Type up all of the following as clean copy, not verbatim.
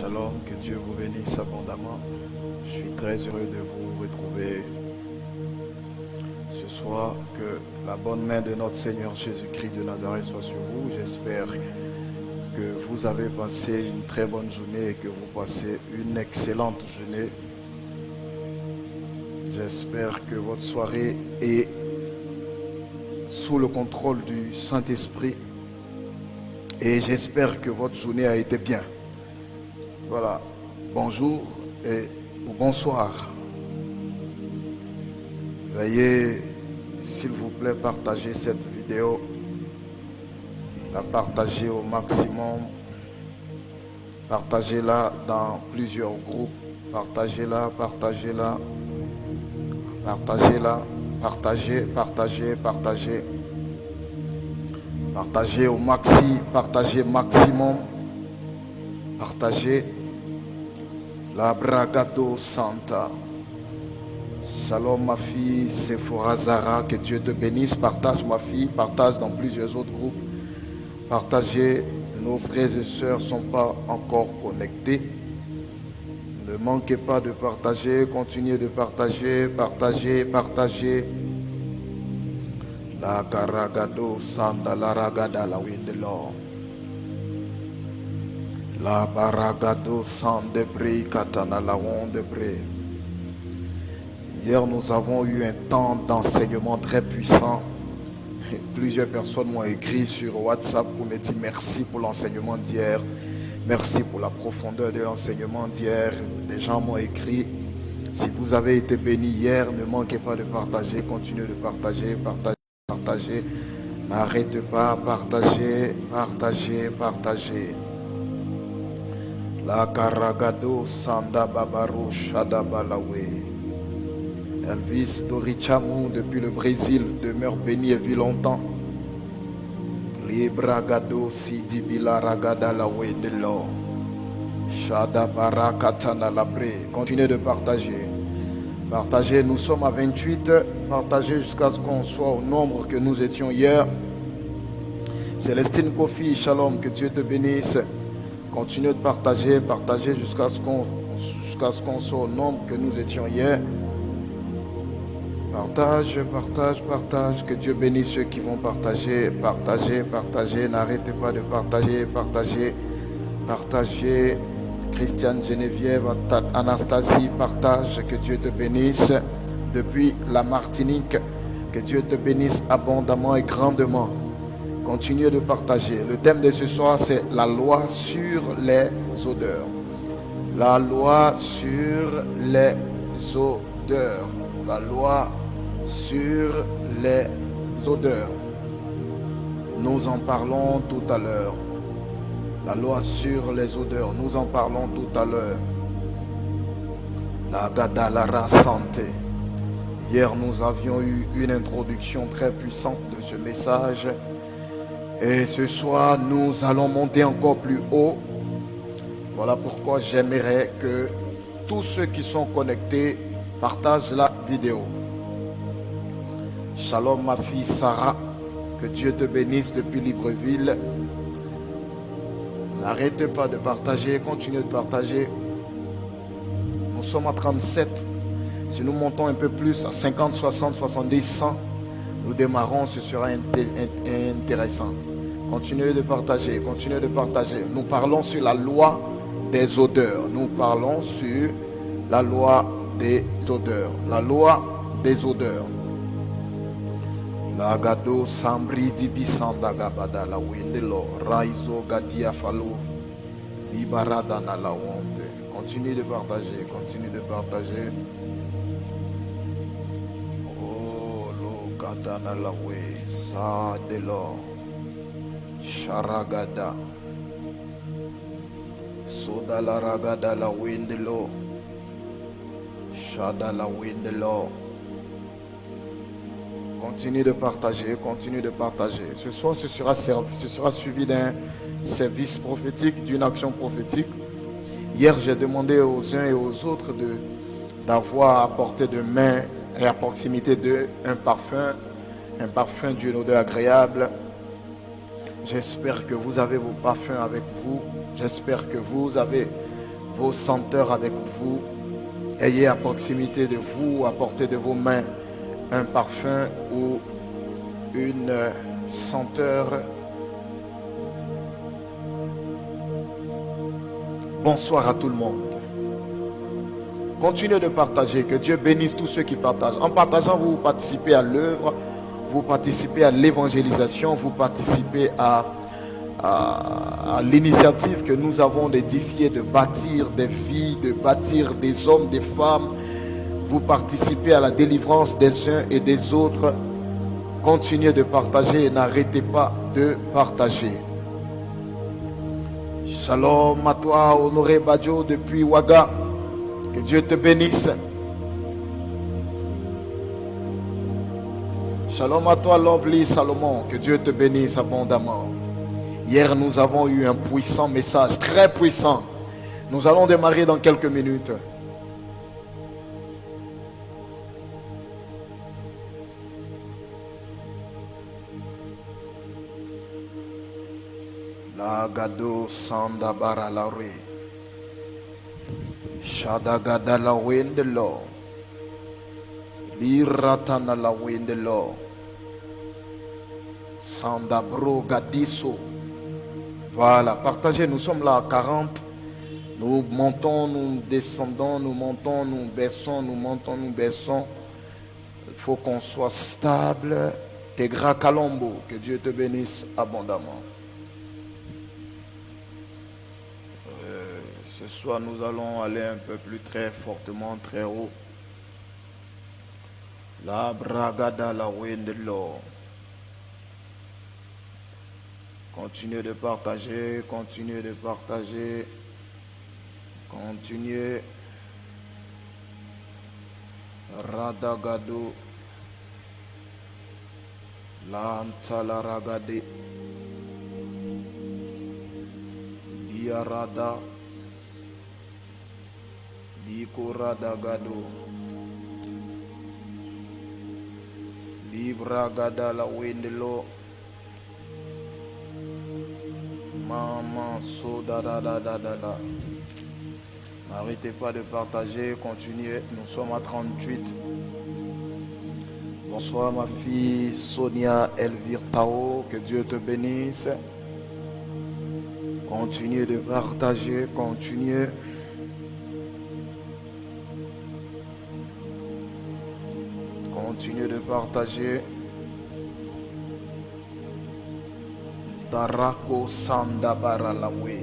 Shalom, que Dieu vous bénisse abondamment. Je suis très heureux de vous retrouver ce soir. Que la bonne main de notre Seigneur Jésus-Christ de Nazareth soit sur vous. J'espère que vous avez passé une très bonne journée et que vous passez une excellente journée. J'espère que votre soirée est sous le contrôle du Saint-Esprit et j'espère que votre journée a été bien. Voilà, bonjour ou bonsoir. Veuillez, s'il vous plaît, partager cette vidéo, la partager au maximum, partagez-la dans plusieurs groupes, partagez-la, partagez-la, partagez-la, partagez, partagez au maxi, partagez maximum, partagez la Bragado Santa. Shalom ma fille Sephora Zara, que Dieu te bénisse. Partage ma fille, partage dans plusieurs autres groupes. Partagez, nos frères et sœurs ne sont pas encore connectés. Ne manquez pas de partager, continuez de partager, partagez. La Garagado Santa, la Ragada, la Windelor. La Baragado Sandebre, Katana, la Wondebre. Hier, nous avons eu un temps d'enseignement très puissant. Plusieurs personnes m'ont écrit sur WhatsApp pour me dire merci pour l'enseignement d'hier. Merci pour la profondeur de l'enseignement d'hier. Des gens m'ont écrit. Si vous avez été bénis hier, ne manquez pas de partager. Continuez de partager, partagez. N'arrêtez pas, partagez. La Caragado Sanda Babaru Shadabalawe. Elvis Dorichamu depuis le Brésil demeure béni et vit longtemps. Libragado Sidibila Ragada Lawe de l'or. Shadabara Katana Labre. Continuez de partager. Partagez, nous sommes à 28. Partagez jusqu'à ce qu'on soit au nombre que nous étions hier. Célestine Kofi, shalom, que Dieu te bénisse. Continuez de partager, jusqu'à ce qu'on soit au nombre que nous étions hier. Partage, que Dieu bénisse ceux qui vont partager, partagez, n'arrêtez pas de partager, Christiane Geneviève, Anastasie, partage, que Dieu te bénisse, depuis la Martinique, que Dieu te bénisse abondamment et grandement, continuez de partager. Le thème de ce soir c'est la loi sur les odeurs, la loi sur les odeurs, la loi sur les odeurs. Nous en parlons tout à l'heure. La loi sur les odeurs, nous en parlons tout à l'heure. La Gadalara Santé. Hier, nous avions eu une introduction très puissante de ce message. Et ce soir, nous allons monter encore plus haut. Voilà pourquoi j'aimerais que tous ceux qui sont connectés partagent la vidéo. Shalom ma fille Sarah, que Dieu te bénisse depuis Libreville. N'arrêtez pas de partager, continuez de partager. Nous sommes à 37. Si nous montons un peu plus à 50, 60, 70, 100, nous démarrons, ce sera intéressant. Continuez de partager, Nous parlons sur la loi des odeurs. Nous parlons sur la loi des odeurs. La loi des odeurs. La gado sambri dibisanda gabada la windelo raizo gadia falo libarada na la honte. Continue de partager, Oh lo gadana la we sa de l'or sharagada soda la ragada la windelo shada la windelo. Continuez de partager. Ce soir, ce sera suivi d'un service prophétique, d'une action prophétique. Hier, j'ai demandé aux uns et aux autres d'avoir à portée de main et à proximité d'eux un parfum d'une odeur agréable. J'espère que vous avez vos parfums avec vous. J'espère que vous avez vos senteurs avec vous. Ayez à proximité de vous, à portée de vos mains, un parfum ou une senteur. Bonsoir à tout le monde. Continuez de partager, que Dieu bénisse tous ceux qui partagent. En partageant, vous participez à l'œuvre, vous participez à l'évangélisation, vous participez à l'initiative que nous avons d'édifier, de bâtir des vies, de bâtir des hommes, des femmes. Vous participez à la délivrance des uns et des autres. Continuez de partager et n'arrêtez pas de partager. Shalom à toi, Honoré Badjo depuis Ouaga. Que Dieu te bénisse. Shalom à toi, Lovely Salomon. Que Dieu te bénisse abondamment. Hier, nous avons eu un puissant message, très puissant. Nous allons démarrer dans quelques minutes. La gado sanda bara la rue. Shadagada la wind de l'eau. Liratana la wind de l'eau. Sandabro gadiso. Voilà, partagez, nous sommes là à 40. Nous montons, nous descendons, nous montons, nous baissons, nous montons, nous baissons. Il faut qu'on soit stable. Tegra Kalombo, que Dieu te bénisse abondamment. Ce soir, nous allons aller un peu plus très fortement, très haut. La bragada la windelo. Continuez de partager, continuez de partager, continuez. Radagado. Lantala ragade. Diarada. Dikoradagado. Libragada la windelo. Maman soda da da da da da. N'arrêtez pas de partager, continuez. Nous sommes à 38. Bonsoir ma fille Sonia Elvire Tao, que Dieu te bénisse. Continuez de partager, continuez. Continuez de partager. Darako Sandabara Lawe.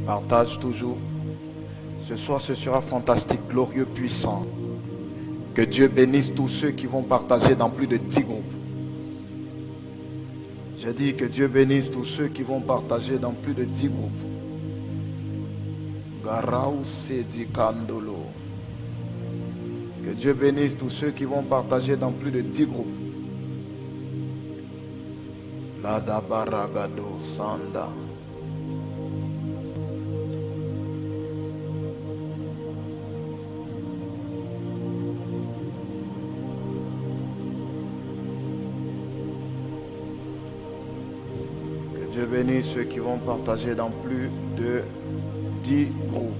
Partage toujours. Ce soir, ce sera fantastique, glorieux, puissant. Que Dieu bénisse tous ceux qui vont partager dans plus de 10 groupes. J'ai dit que Dieu bénisse tous ceux qui vont partager dans plus de 10 groupes. Garau Sedi Kandolo. Que Dieu bénisse tous ceux qui vont partager dans plus de 10 groupes. La Dabaragado Sanda. Que Dieu bénisse ceux qui vont partager dans plus de 10 groupes.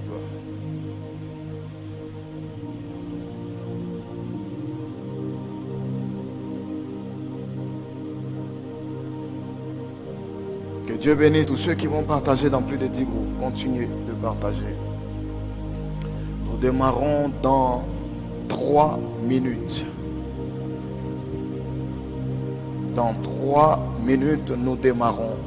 Que Dieu bénisse tous ceux qui vont partager dans plus de 10 groupes. Continuez de partager. Nous démarrons dans 3 minutes. Dans 3 minutes, nous démarrons.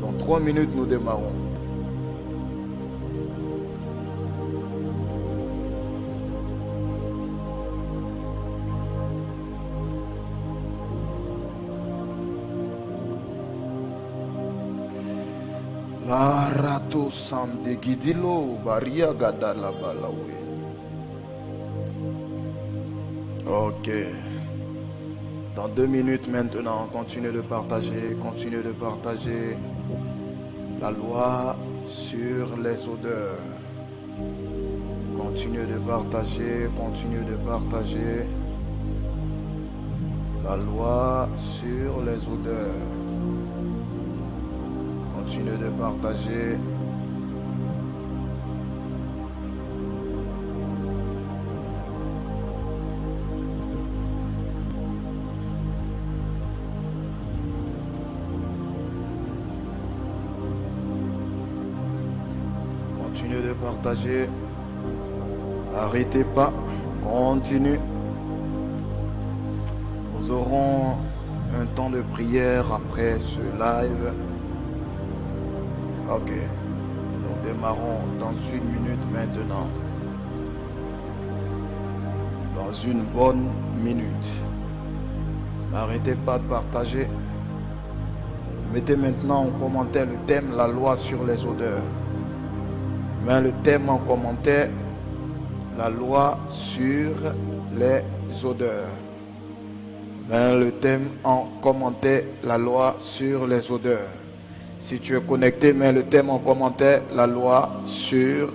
Dans 3 minutes, nous démarrons. Arato Sande Gidilo Baria Gadala Balawe. Ok. Dans 2 minutes maintenant, continuez de partager, continuez de partager la loi sur les odeurs. Continue de partager, continue de partager la loi sur les odeurs. Continue de partager. Continue de partager. Arrêtez pas. Continue. Nous aurons un temps de prière après ce live. Ok. Nous démarrons dans 1 minute maintenant. Dans une bonne minute. N'arrêtez pas de partager. Mettez maintenant en commentaire le thème la loi sur les odeurs. Mais le thème en commentaire la loi sur les odeurs. Mais le thème en commentaire la loi sur les odeurs. Si tu es connecté, mets le thème en commentaire la loi sur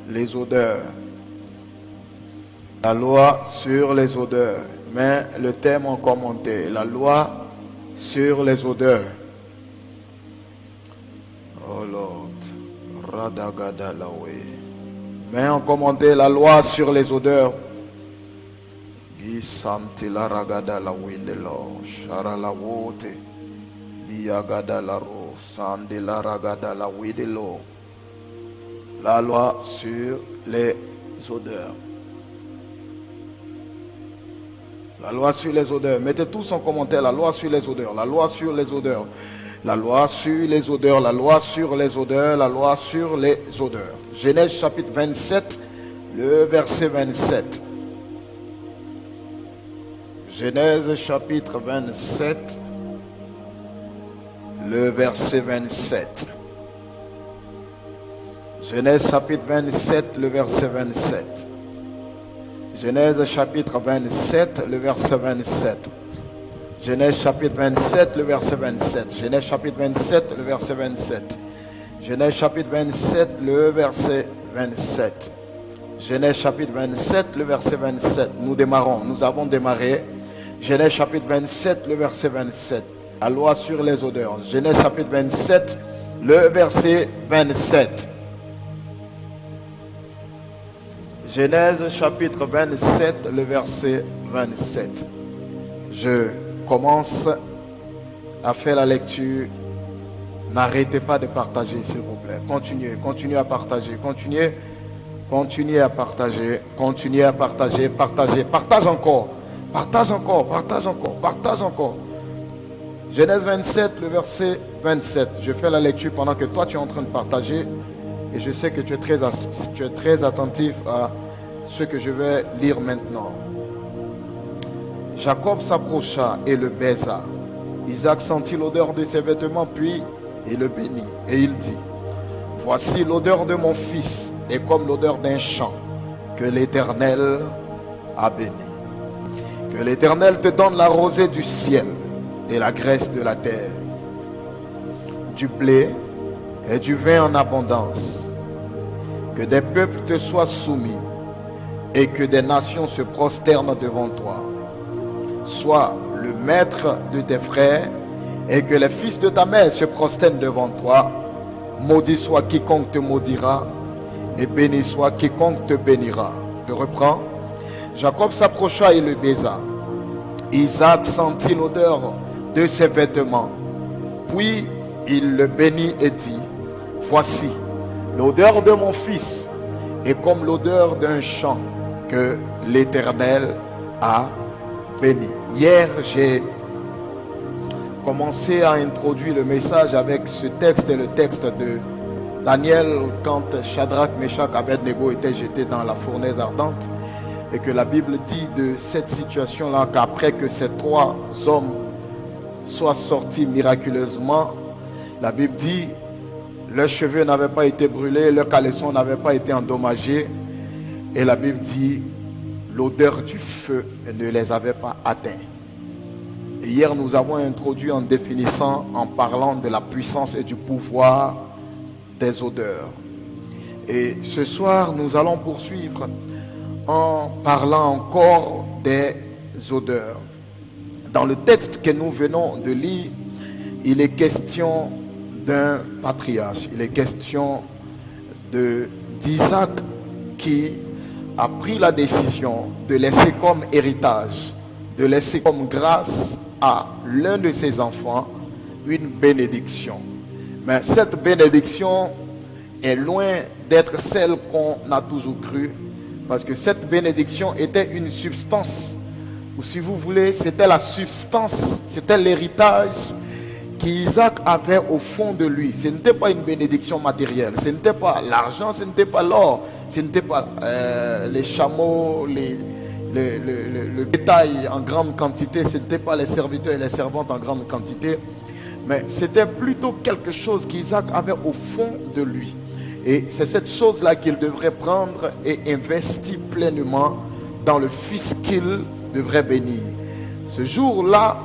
les odeurs. La loi sur les odeurs. Mets le thème en commentaire la loi sur les odeurs. Oh Lord. Radagada lawe. Mets en commentaire la loi sur les odeurs. Gisanti la ragada la windelo. Shara la wote. Liagada la ro. Sandi la ragada la windelo. La loi sur les odeurs. La loi sur les odeurs. Mettez tous en commentaire la loi sur les odeurs. La loi sur les odeurs. La loi sur les odeurs, la loi sur les odeurs, la loi sur les odeurs. Genèse chapitre 27, le verset 27. Genèse chapitre 27, le verset 27. Genèse chapitre 27, le verset 27. Genèse chapitre 27, le verset 27. Genèse chapitre 27, le verset 27. Genèse chapitre 27, le verset 27. Genèse chapitre 27, le verset 27. Genèse chapitre 27, le verset 27. Nous démarrons, nous avons démarré. Genèse chapitre 27, le verset 27. La loi sur les odeurs. Genèse chapitre 27, le verset 27. Genèse chapitre 27, le verset 27. Je commence à faire la lecture. N'arrêtez pas de partager, s'il vous plaît. Continuez à partager. Continuez à partager. Continuez à partager. Partage encore. Partage encore. Genèse 27, le verset 27. Je fais la lecture pendant que toi tu es en train de partager. Et je sais que tu es très attentif à ce que je vais lire maintenant. Jacob s'approcha et le baisa. Isaac sentit l'odeur de ses vêtements, puis il le bénit. Et il dit, voici l'odeur de mon fils est comme l'odeur d'un champ que l'Éternel a béni. Que l'Éternel te donne la rosée du ciel et la graisse de la terre, du blé et du vin en abondance. Que des peuples te soient soumis et que des nations se prosternent devant toi. Sois le maître de tes frères et que les fils de ta mère se prosternent devant toi. Maudit soit quiconque te maudira et béni soit quiconque te bénira. Je reprends. Jacob s'approcha et le baisa. Isaac sentit l'odeur de ses vêtements. Puis il le bénit et dit, voici, l'odeur de mon fils est comme l'odeur d'un champ que l'Éternel a béni. Hier, j'ai commencé à introduire le message avec ce texte et le texte de Daniel quand Shadrach, Meshach, Abednego étaient jetés dans la fournaise ardente. Et que la Bible dit de cette situation-là qu'après que ces 3 hommes soient sortis miraculeusement, la Bible dit leurs cheveux n'avaient pas été brûlés, leurs caleçons n'avaient pas été endommagés. Et la Bible dit l'odeur du feu ne les avait pas atteints. Et hier, nous avons introduit en définissant, en parlant de la puissance et du pouvoir des odeurs. Et ce soir, nous allons poursuivre en parlant encore des odeurs. Dans le texte que nous venons de lire, il est question d'un patriarche. Il est question d'Isaac qui a pris la décision de laisser comme héritage, de laisser comme grâce à l'un de ses enfants une bénédiction. Mais cette bénédiction est loin d'être celle qu'on a toujours cru, parce que cette bénédiction était une substance, ou si vous voulez, c'était la substance, c'était l'héritage qu'Isaac avait au fond de lui. Ce n'était pas une bénédiction matérielle, ce n'était pas l'argent, ce n'était pas l'or, ce n'était pas les chameaux, le bétail en grande quantité, ce n'était pas les serviteurs et les servantes en grande quantité, mais c'était plutôt quelque chose qu'Isaac avait au fond de lui. Et c'est cette chose-là qu'il devrait prendre et investir pleinement dans le fils qu'il devrait bénir. Ce jour-là,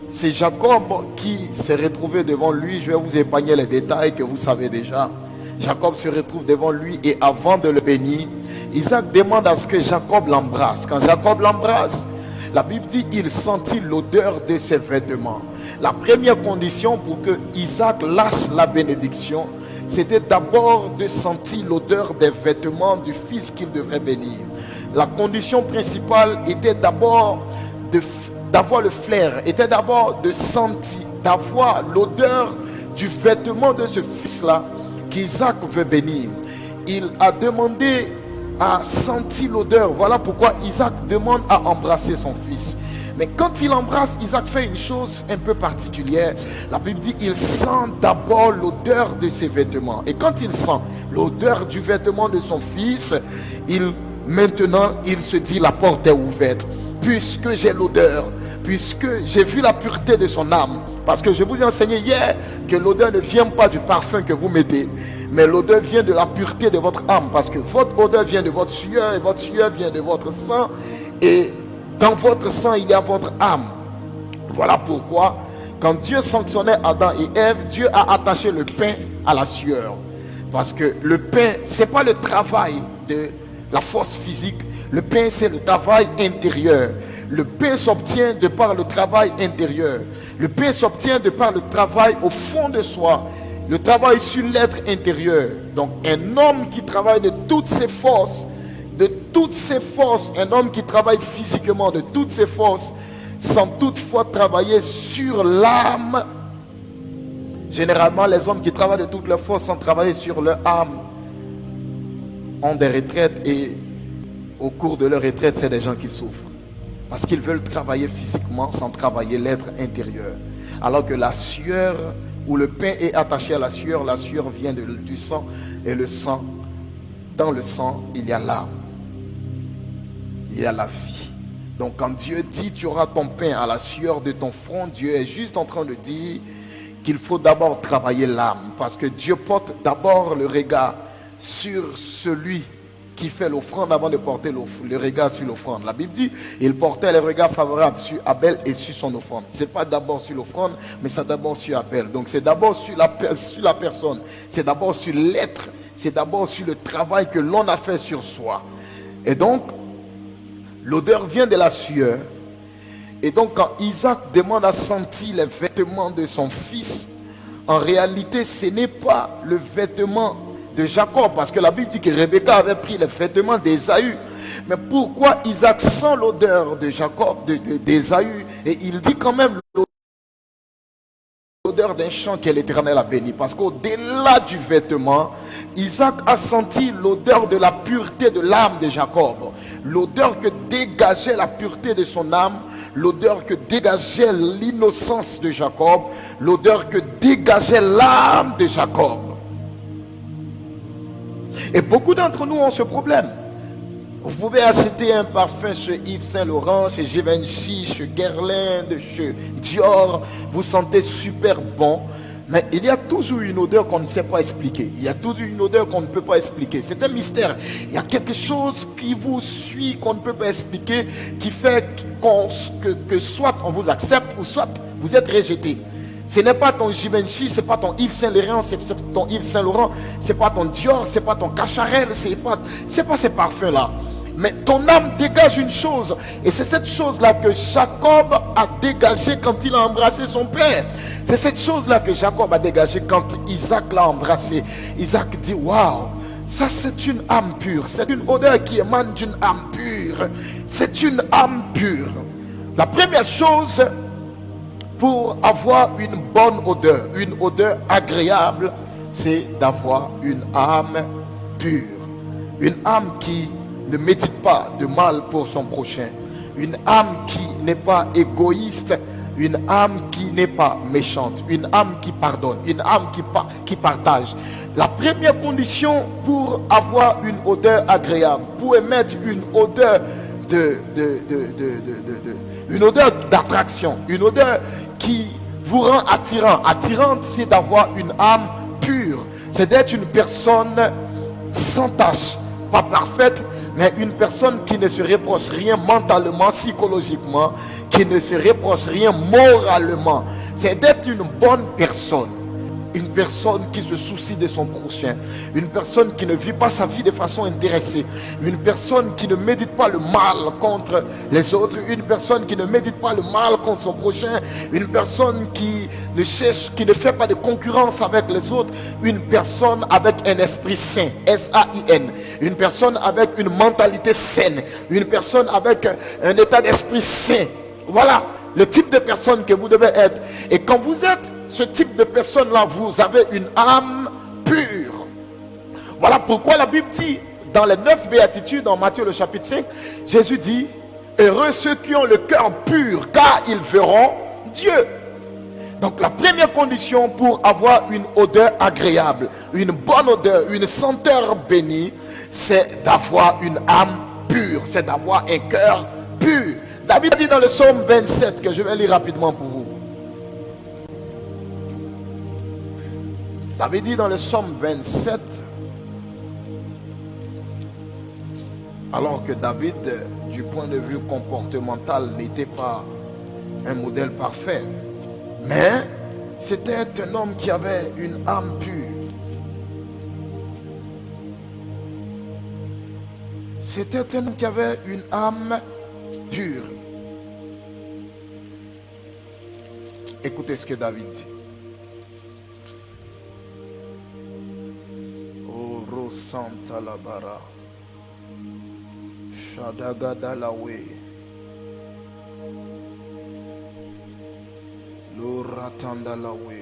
c'est Jacob qui s'est retrouvé devant lui. Je vais vous épargner les détails que vous savez déjà. Jacob se retrouve devant lui et avant de le bénir, Isaac demande à ce que Jacob l'embrasse. Quand Jacob l'embrasse, la Bible dit qu'il sentit l'odeur de ses vêtements. La première condition pour que Isaac lâche la bénédiction, c'était d'abord de sentir l'odeur des vêtements du fils qu'il devrait bénir. La condition principale était d'abord d'avoir le flair, était d'abord de sentir, d'avoir l'odeur du vêtement de ce fils-là qu'Isaac veut bénir. Il a demandé à sentir l'odeur. Voilà pourquoi Isaac demande à embrasser son fils. Mais quand il embrasse, Isaac fait une chose un peu particulière. La Bible dit qu'il sent d'abord l'odeur de ses vêtements. Et quand il sent l'odeur du vêtement de son fils, maintenant il se dit la porte est ouverte. Puisque j'ai l'odeur, puisque j'ai vu la pureté de son âme. Parce que je vous ai enseigné hier que l'odeur ne vient pas du parfum que vous mettez, mais l'odeur vient de la pureté de votre âme. Parce que votre odeur vient de votre sueur et votre sueur vient de votre sang. Et dans votre sang, il y a votre âme. Voilà pourquoi, quand Dieu sanctionnait Adam et Ève, Dieu a attaché le pain à la sueur. Parce que le pain, ce n'est pas le travail de la force physique. Le pain, c'est le travail intérieur. Le pain s'obtient de par le travail intérieur. Le pain s'obtient de par le travail au fond de soi. Le travail sur l'être intérieur. Donc, un homme qui travaille de toutes ses forces, un homme qui travaille physiquement de toutes ses forces, sans toutefois travailler sur l'âme. Généralement, les hommes qui travaillent de toutes leurs forces sans travailler sur leur âme ont des retraites, et au cours de leur retraite, c'est des gens qui souffrent. Parce qu'ils veulent travailler physiquement sans travailler l'être intérieur. Alors que la sueur, où le pain est attaché à la sueur vient du sang, et le sang, dans le sang, il y a l'âme. Il y a la vie. Donc quand Dieu dit tu auras ton pain à la sueur de ton front, Dieu est juste en train de dire qu'il faut d'abord travailler l'âme. Parce que Dieu porte d'abord le regard sur celui qui fait l'offrande avant de porter le regard sur l'offrande. La Bible dit il portait le regard favorable sur Abel et sur son offrande. Ce n'est pas d'abord sur l'offrande, mais c'est d'abord sur Abel. Donc c'est d'abord sur la personne, c'est d'abord sur l'être, c'est d'abord sur le travail que l'on a fait sur soi. Et donc l'odeur vient de la sueur. Et donc quand Isaac demande à sentir les vêtements de son fils, en réalité ce n'est pas le vêtement de Jacob, parce que la Bible dit que Rebecca avait pris les vêtements d'Ésaü. Mais pourquoi Isaac sent l'odeur de Jacob, d'Ésaü, et il dit quand même l'odeur d'un champ que l'Éternel a béni? Parce qu'au-delà du vêtement, Isaac a senti l'odeur de la pureté de l'âme de Jacob, l'odeur que dégageait la pureté de son âme, l'odeur que dégageait l'innocence de Jacob, l'odeur que dégageait l'âme de Jacob. Et beaucoup d'entre nous ont ce problème. Vous pouvez acheter un parfum chez Yves Saint Laurent, chez Givenchy, chez Guerlain, chez Dior. Vous sentez super bon. Mais il y a toujours une odeur qu'on ne sait pas expliquer. Il y a toujours une odeur qu'on ne peut pas expliquer. C'est un mystère. Il y a quelque chose qui vous suit, qu'on ne peut pas expliquer, qui fait que soit on vous accepte, ou soit vous êtes rejeté. Ce n'est pas ton Givenchy, ce n'est pas ton Yves Saint Laurent, c'est ton Yves Saint Laurent, ce n'est pas ton Dior, ce n'est pas ton Cacharel, ce n'est pas ces parfums-là. Mais ton âme dégage une chose. Et c'est cette chose-là que Jacob a dégagé quand il a embrassé son père. C'est cette chose-là que Jacob a dégagé quand Isaac l'a embrassé. Isaac dit, waouh, ça c'est une âme pure. C'est une odeur qui émane d'une âme pure. C'est une âme pure. La première chose pour avoir une bonne odeur, une odeur agréable, c'est d'avoir une âme pure. Une âme qui ne médite pas de mal pour son prochain. Une âme qui n'est pas égoïste. Une âme qui n'est pas méchante. Une âme qui pardonne. Une âme qui partage. La première condition pour avoir une odeur agréable, pour émettre une odeur une odeur d'attraction, une odeur qui vous rend attirant. Attirante, c'est d'avoir une âme pure. C'est d'être une personne sans tache. Pas parfaite, mais une personne qui ne se reproche rien mentalement, psychologiquement, qui ne se reproche rien moralement. C'est d'être une bonne personne. Une personne qui se soucie de son prochain. Une personne qui ne vit pas sa vie de façon intéressée. Une personne qui ne médite pas le mal contre les autres. Une personne qui ne médite pas le mal contre son prochain. Une personne qui ne cherche, qui ne fait pas de concurrence avec les autres. Une personne avec un esprit sain. S-A-I-N. Une personne avec une mentalité saine. Une personne avec un état d'esprit sain. Voilà le type de personne que vous devez être. Et quand vous êtes ce type de personne-là, vous avez une âme pure. Voilà pourquoi la Bible dit, dans les 9 béatitudes, en Matthieu le chapitre 5, Jésus dit, heureux ceux qui ont le cœur pur, car ils verront Dieu. Donc la première condition pour avoir une odeur agréable, une bonne odeur, une senteur bénie, c'est d'avoir une âme pure, c'est d'avoir un cœur pur. David dit dans le psaume 27, que je vais lire rapidement pour vous. David dit dans le psaume 27, alors que David, du point de vue comportemental, n'était pas un modèle parfait, mais c'était un homme qui avait une âme pure. C'était un homme qui avait une âme pure. Écoutez ce que David dit. Oro Santa Labara Shadagada Lawe Loratanda Lawe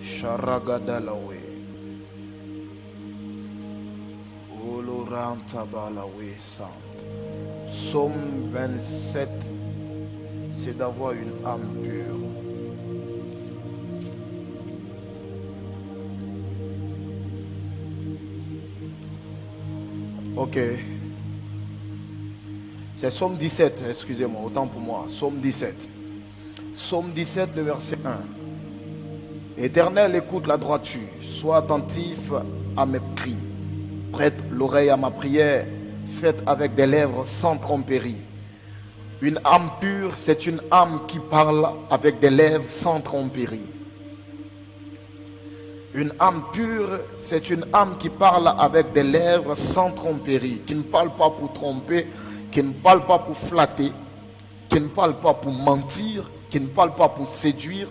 Sharagada Lawe Oloranta Balawe Sainte. Psaume 27, c'est d'avoir une âme pure. Ok. C'est Psaume 17, excusez-moi, autant pour moi. Psaume 17. Psaume 17, le verset 1. Éternel, écoute la droiture, sois attentif à mes cris. Prête l'oreille à ma prière, faite avec des lèvres sans tromperie. Une âme pure, c'est une âme qui parle avec des lèvres sans tromperie. Une âme pure, c'est une âme qui parle avec des lèvres sans tromperie, qui ne parle pas pour tromper, qui ne parle pas pour flatter, qui ne parle pas pour mentir, qui ne parle pas pour séduire,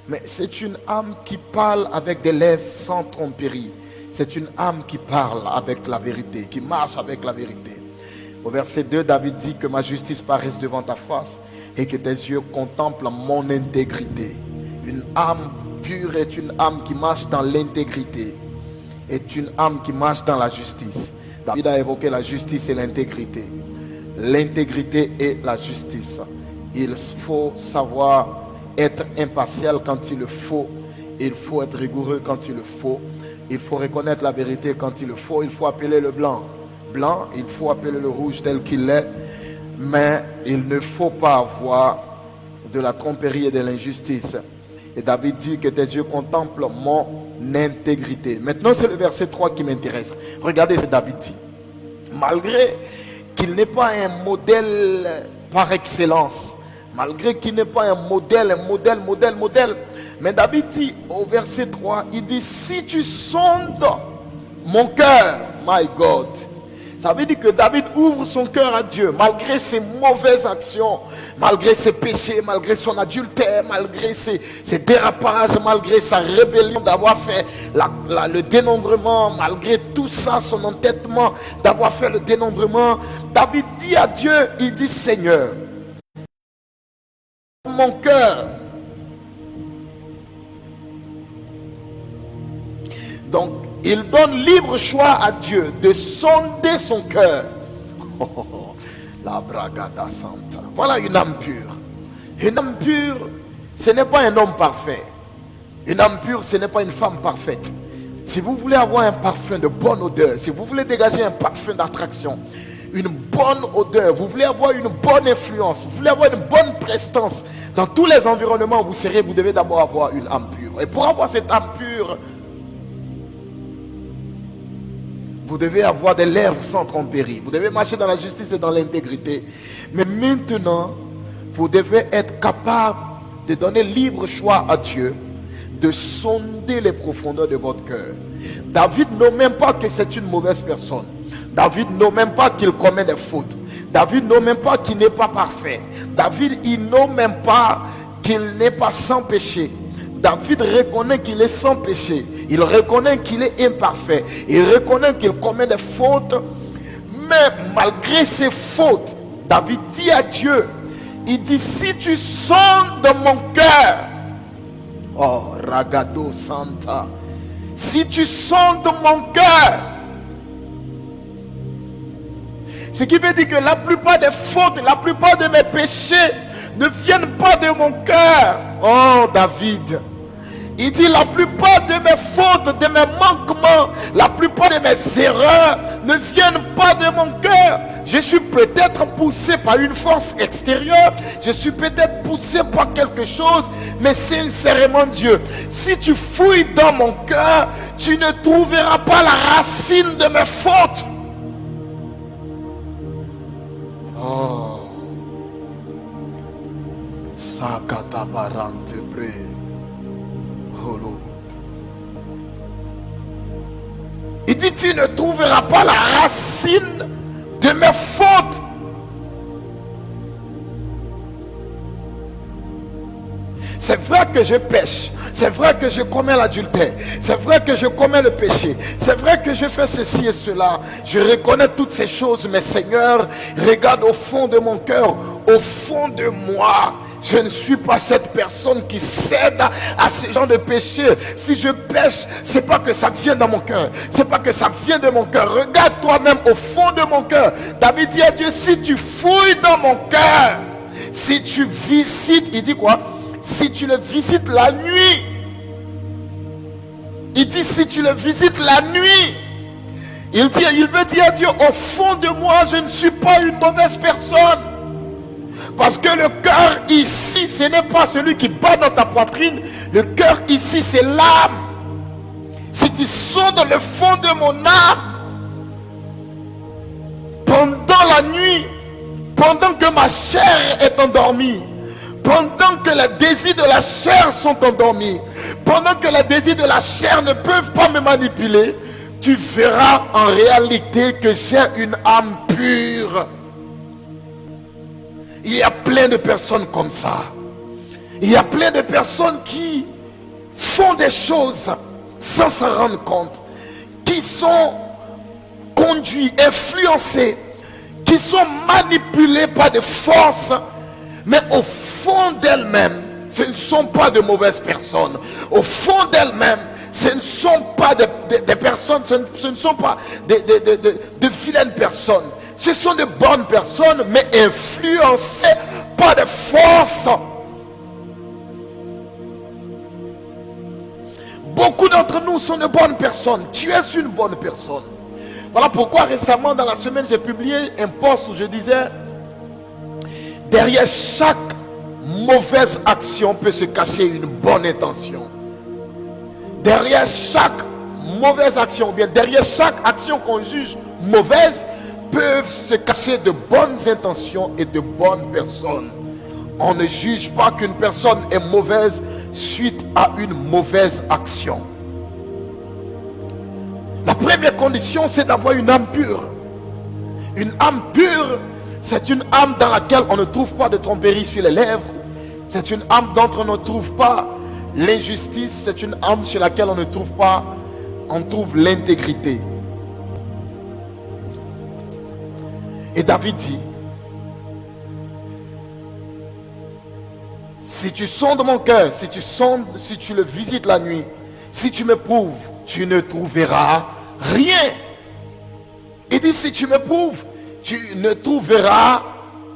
mais c'est une âme qui parle avec des lèvres sans tromperie. C'est une âme qui parle avec la vérité, qui marche avec la vérité. Au verset 2, David dit que ma justice paraisse devant ta face et que tes yeux contemplent mon intégrité. Une âme pure est une âme qui marche dans l'intégrité, est une âme qui marche dans la justice. David a évoqué la justice et l'intégrité. L'intégrité et la justice. Il faut savoir être impartial quand il le faut. Il faut être rigoureux quand il le faut. Il faut reconnaître la vérité quand il le faut. Il faut appeler le blanc blanc, il faut appeler le rouge tel qu'il est. Mais il ne faut pas avoir de la tromperie et de l'injustice. Et David dit que tes yeux contemplent mon intégrité. Maintenant, c'est le verset 3 qui m'intéresse. Regardez ce que David dit. Malgré qu'il n'est pas un modèle par excellence, Malgré qu'il n'est pas un modèle. Mais David dit au verset 3, il dit, si tu sondes mon cœur, my God. Ça veut dire que David ouvre son cœur à Dieu, malgré ses mauvaises actions, malgré ses péchés, malgré son adultère, malgré ses dérapages, malgré sa rébellion d'avoir fait le dénombrement, malgré tout ça, son entêtement d'avoir fait le dénombrement. David dit à Dieu, il dit, Seigneur, mon cœur. Donc, il donne libre choix à Dieu de sonder son cœur. La bragada santa. Voilà une âme pure. Une âme pure, ce n'est pas un homme parfait. Une âme pure, ce n'est pas une femme parfaite. Si vous voulez avoir un parfum de bonne odeur, si vous voulez dégager un parfum d'attraction, une bonne odeur, vous voulez avoir une bonne influence, vous voulez avoir une bonne prestance dans tous les environnements où vous serez, vous devez d'abord avoir une âme pure. Et pour avoir cette âme pure, vous devez avoir des lèvres sans tromperie. Vous devez marcher dans la justice et dans l'intégrité. Mais maintenant, vous devez être capable de donner libre choix à Dieu, de sonder les profondeurs de votre cœur. David n'a même pas que c'est une mauvaise personne. David n'a même pas qu'il commet des fautes. David n'a même pas qu'il n'est pas parfait. David, il n'a même pas qu'il n'est pas sans péché. David reconnaît qu'il est sans péché. Il reconnaît qu'il est imparfait. Il reconnaît qu'il commet des fautes. Mais malgré ses fautes, David dit à Dieu, il dit, si tu sondes mon cœur, oh, ragado santa, si tu sondes mon cœur, ce qui veut dire que la plupart des fautes, la plupart de mes péchés ne viennent pas de mon cœur. Oh David, il dit la plupart de mes fautes, de mes manquements, la plupart de mes erreurs ne viennent pas de mon cœur. Je suis peut-être poussé par une force extérieure, je suis peut-être poussé par quelque chose, mais sincèrement Dieu, si tu fouilles dans mon cœur, tu ne trouveras pas la racine de mes fautes. Oh, Sakatabarante bre. Oh Lord. Il dit, tu ne trouveras pas la racine de mes fautes. C'est vrai que je pêche, c'est vrai que je commets l'adultère, c'est vrai que je commets le péché, c'est vrai que je fais ceci et cela, je reconnais toutes ces choses, mais Seigneur, regarde au fond de mon cœur, au fond de moi. Je ne suis pas cette personne qui cède à ce genre de péché. Si je pêche, c'est pas que ça vient dans mon cœur. C'est pas que ça vient de mon cœur. Regarde toi-même au fond de mon cœur. David dit à Dieu, si tu fouilles dans mon cœur, si tu visites, il dit quoi? Si tu le visites la nuit. Il dit si tu le visites la nuit. Il veut dire à Dieu, au fond de moi, je ne suis pas une mauvaise personne. Parce que le cœur ici, ce n'est pas celui qui bat dans ta poitrine. Le cœur ici, c'est l'âme. Si tu sondes le fond de mon âme, pendant la nuit, pendant que ma chair est endormie, pendant que les désirs de la chair sont endormis, pendant que les désirs de la chair ne peuvent pas me manipuler, tu verras en réalité que j'ai une âme pure. Il y a plein de personnes comme ça. Il y a plein de personnes qui font des choses sans s'en rendre compte, qui sont conduits, influencés, qui sont manipulés par des forces, mais au fond d'elles-mêmes, ce ne sont pas de mauvaises personnes. Au fond d'elles-mêmes, ce ne sont pas des personnes, ce ne sont pas de vilaines personnes. Ce sont de bonnes personnes, mais influencées par des forces. Beaucoup d'entre nous sont de bonnes personnes. Tu es une bonne personne. Voilà pourquoi récemment dans la semaine, j'ai publié un post où je disais, derrière chaque mauvaise action peut se cacher une bonne intention. Derrière chaque mauvaise action, ou bien derrière chaque action qu'on juge mauvaise, peuvent se cacher de bonnes intentions et de bonnes personnes. On ne juge pas qu'une personne est mauvaise suite à une mauvaise action. La première condition, c'est d'avoir une âme pure. Une âme pure, c'est une âme dans laquelle on ne trouve pas de tromperie sur les lèvres. C'est une âme dont on ne trouve pas l'injustice. C'est une âme sur laquelle on trouve l'intégrité. Et David dit, si tu sondes mon cœur, si tu le visites la nuit, si tu m'éprouves, tu ne trouveras rien. Il dit, si tu m'éprouves, tu ne trouveras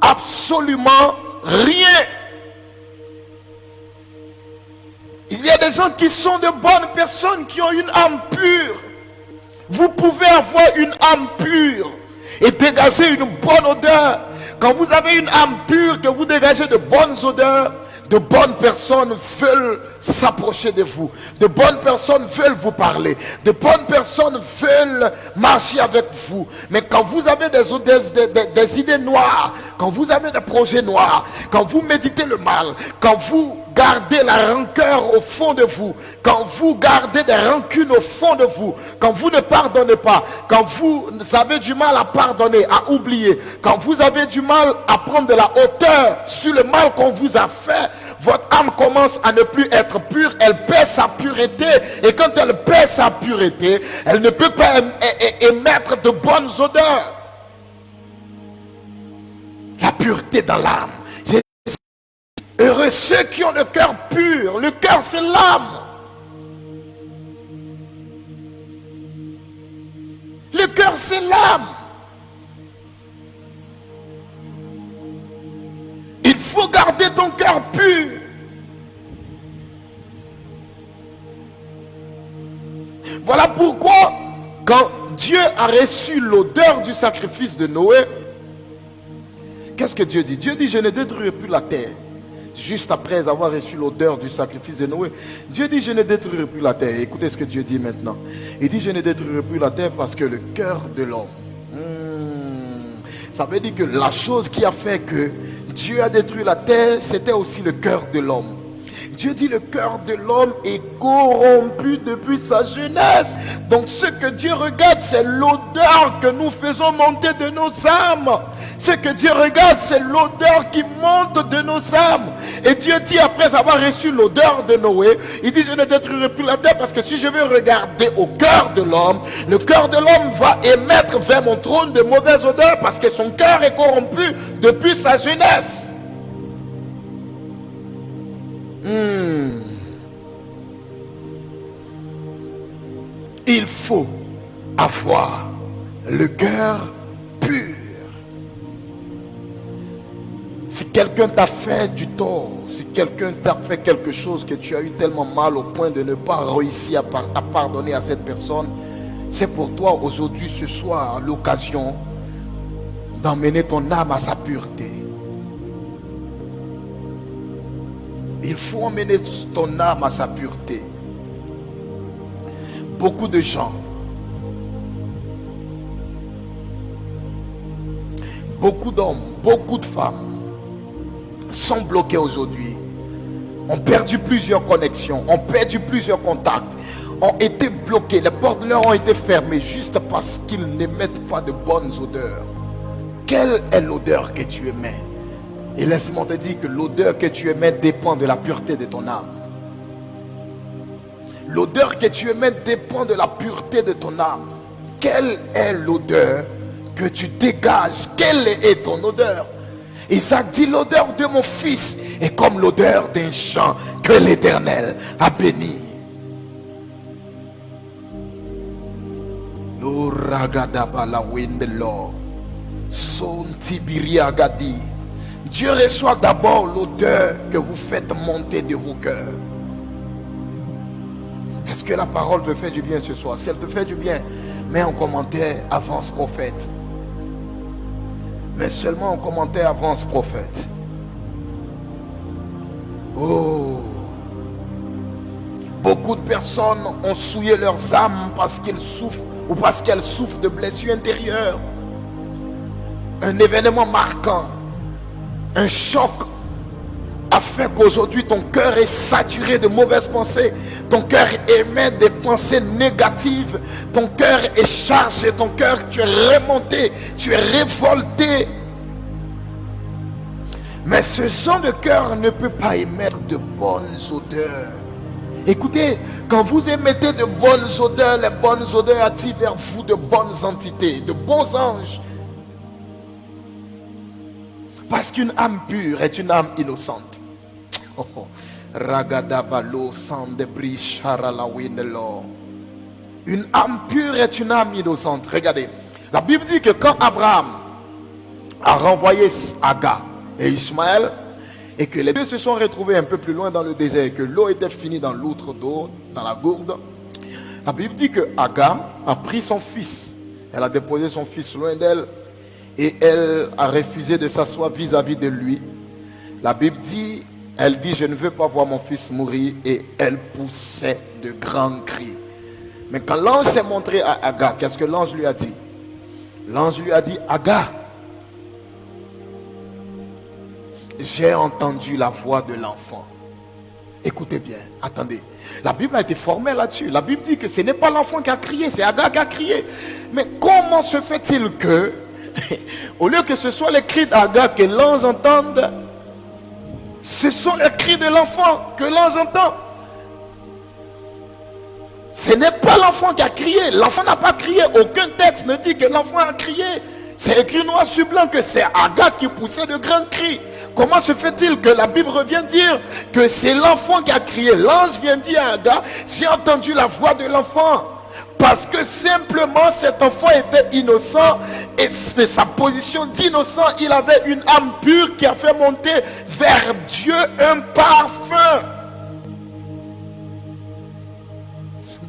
absolument rien. Il y a des gens qui sont de bonnes personnes, qui ont une âme pure. Vous pouvez avoir une âme pure et dégager une bonne odeur. Quand vous avez une âme pure, que vous dégagez de bonnes odeurs, de bonnes personnes veulent s'approcher de vous. De bonnes personnes veulent vous parler. De bonnes personnes veulent marcher avec vous. Mais quand vous avez des idées noires, quand vous avez des projets noirs, quand vous méditez le mal, quand vous gardez la rancœur au fond de vous, quand vous gardez des rancunes au fond de vous, quand vous ne pardonnez pas, quand vous avez du mal à pardonner, à oublier, quand vous avez du mal à prendre de la hauteur sur le mal qu'on vous a fait, votre âme commence à ne plus être pure, elle perd sa pureté. Et quand elle perd sa pureté, elle ne peut pas émettre de bonnes odeurs. La pureté dans l'âme. Heureux ceux qui ont le cœur pur. Le cœur, c'est l'âme. Le cœur, c'est l'âme. Il faut garder ton cœur pur. Voilà pourquoi, quand Dieu a reçu l'odeur du sacrifice de Noé, qu'est-ce que Dieu dit? Dieu dit, je ne détruirai plus la terre. Juste après avoir reçu l'odeur du sacrifice de Noé, Dieu dit, je ne détruirai plus la terre. Écoutez ce que Dieu dit maintenant. Il dit, je ne détruirai plus la terre parce que le cœur de l'homme, ça veut dire que la chose qui a fait que Dieu a détruit la terre, c'était aussi le cœur de l'homme. Dieu dit, le cœur de l'homme est corrompu depuis sa jeunesse. Donc ce que Dieu regarde, c'est l'odeur que nous faisons monter de nos âmes. Ce que Dieu regarde, c'est l'odeur qui monte de nos âmes. Et Dieu dit, après avoir reçu l'odeur de Noé, il dit, je ne détruirai plus la terre parce que si je veux regarder au cœur de l'homme, le cœur de l'homme va émettre vers mon trône de mauvaises odeurs parce que son cœur est corrompu depuis sa jeunesse. Il faut avoir le cœur pur. Si quelqu'un t'a fait du tort, si quelqu'un t'a fait quelque chose que tu as eu tellement mal au point de ne pas réussir à pardonner à cette personne, c'est pour toi aujourd'hui, ce soir, l'occasion d'emmener ton âme à sa pureté. Il faut emmener ton âme à sa pureté. Beaucoup de gens, beaucoup d'hommes, beaucoup de femmes sont bloqués aujourd'hui. Ont perdu plusieurs connexions, ont perdu plusieurs contacts, ont été bloqués. Les portes leur ont été fermées juste parce qu'ils n'émettent pas de bonnes odeurs. Quelle est l'odeur que tu émets? Et laisse-moi te dire que l'odeur que tu émets dépend de la pureté de ton âme. L'odeur que tu émets dépend de la pureté de ton âme. Quelle est l'odeur que tu dégages? Quelle est ton odeur? Isaac dit, l'odeur de mon fils est comme l'odeur d'un champ que l'Éternel a béni. Dieu reçoit d'abord l'odeur que vous faites monter de vos cœurs. Est-ce que la parole te fait du bien ce soir? Si elle te fait du bien, mets en commentaire avance prophète. Mais seulement en commentaire avance prophète. Oh, beaucoup de personnes ont souillé leurs âmes parce qu'ils souffrent ou parce qu'elles souffrent de blessures intérieures. Un événement marquant, un choc afin qu'aujourd'hui ton cœur est saturé de mauvaises pensées, ton cœur émet des pensées négatives, ton cœur est chargé, ton cœur, tu es remonté, tu es révolté. Mais ce genre de cœur ne peut pas émettre de bonnes odeurs. Écoutez, quand vous émettez de bonnes odeurs, les bonnes odeurs attirent vers vous de bonnes entités, de bons anges. Parce qu'une âme pure est une âme innocente. Une âme pure est une âme innocente. Regardez, la Bible dit que quand Abraham a renvoyé Agar et Ismaël, et que les deux se sont retrouvés un peu plus loin dans le désert, et que l'eau était finie dans l'outre d'eau, dans la gourde, la Bible dit que Agar a pris son fils, elle a déposé son fils loin d'elle, et elle a refusé de s'asseoir vis-à-vis de lui. La Bible dit, elle dit, je ne veux pas voir mon fils mourir, et elle poussait de grands cris. Mais quand l'ange s'est montré à Agar, qu'est-ce que l'ange lui a dit? L'ange lui a dit, Agar, j'ai entendu la voix de l'enfant. Écoutez bien, attendez. La Bible a été formelle là-dessus. La Bible dit que ce n'est pas l'enfant qui a crié, c'est Agar qui a crié. Mais comment se fait-il que, au lieu que ce soit les cris d'Agar que l'ange entende, ce sont les cris de l'enfant que l'ange entend? Ce n'est pas l'enfant qui a crié. L'enfant n'a pas crié. Aucun texte ne dit que l'enfant a crié. C'est écrit noir sur blanc que c'est Agar qui poussait de grands cris. Comment se fait-il que la Bible revient dire que c'est l'enfant qui a crié? L'ange vient dire à Agar, j'ai entendu la voix de l'enfant. Parce que simplement cet enfant était innocent, et de sa position d'innocent, il avait une âme pure qui a fait monter vers Dieu un parfum.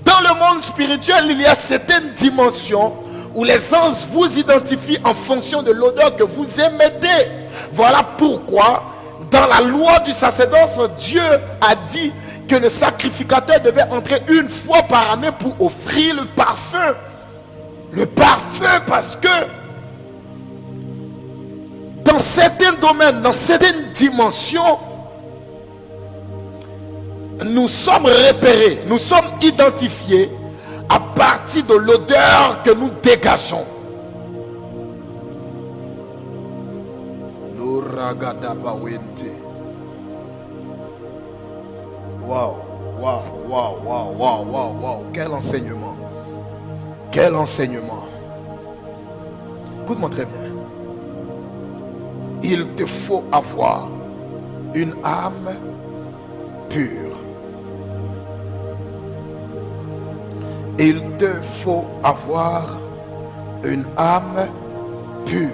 Dans le monde spirituel, il y a certaines dimensions où les anges vous identifient en fonction de l'odeur que vous émettez. Voilà pourquoi, dans la loi du sacerdoce, Dieu a dit que le sacrificateur devait entrer une fois par année pour offrir le parfum. Le parfum, parce que dans certains domaines, dans certaines dimensions, nous sommes repérés, nous sommes identifiés à partir de l'odeur que nous dégageons. Waouh, waouh, waouh, waouh, waouh, waouh, waouh. Quel enseignement. Quel enseignement. Écoute-moi très bien. Il te faut avoir une âme pure. Il te faut avoir une âme pure.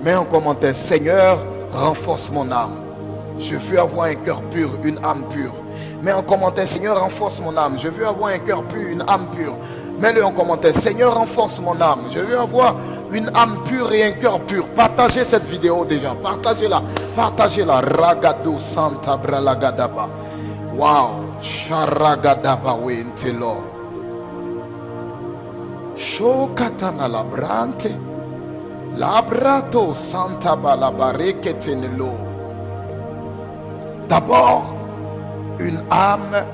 Mets en commentaire, Seigneur, renforce mon âme. Je veux avoir un cœur pur, une âme pure. Mets en commentaire, Seigneur, renforce mon âme. Je veux avoir un cœur pur, une âme pure. Mets-le en commentaire, Seigneur, renforce mon âme. Je veux avoir une âme pure et un cœur pur. Partagez cette vidéo déjà. Partagez-la. Partagez-la. Ragado Santa Bralagadaba. Wow. Sharagadaba Wentelo. Shokatana Labrante. Labrato Santa Balabareketenelo. D'abord, une âme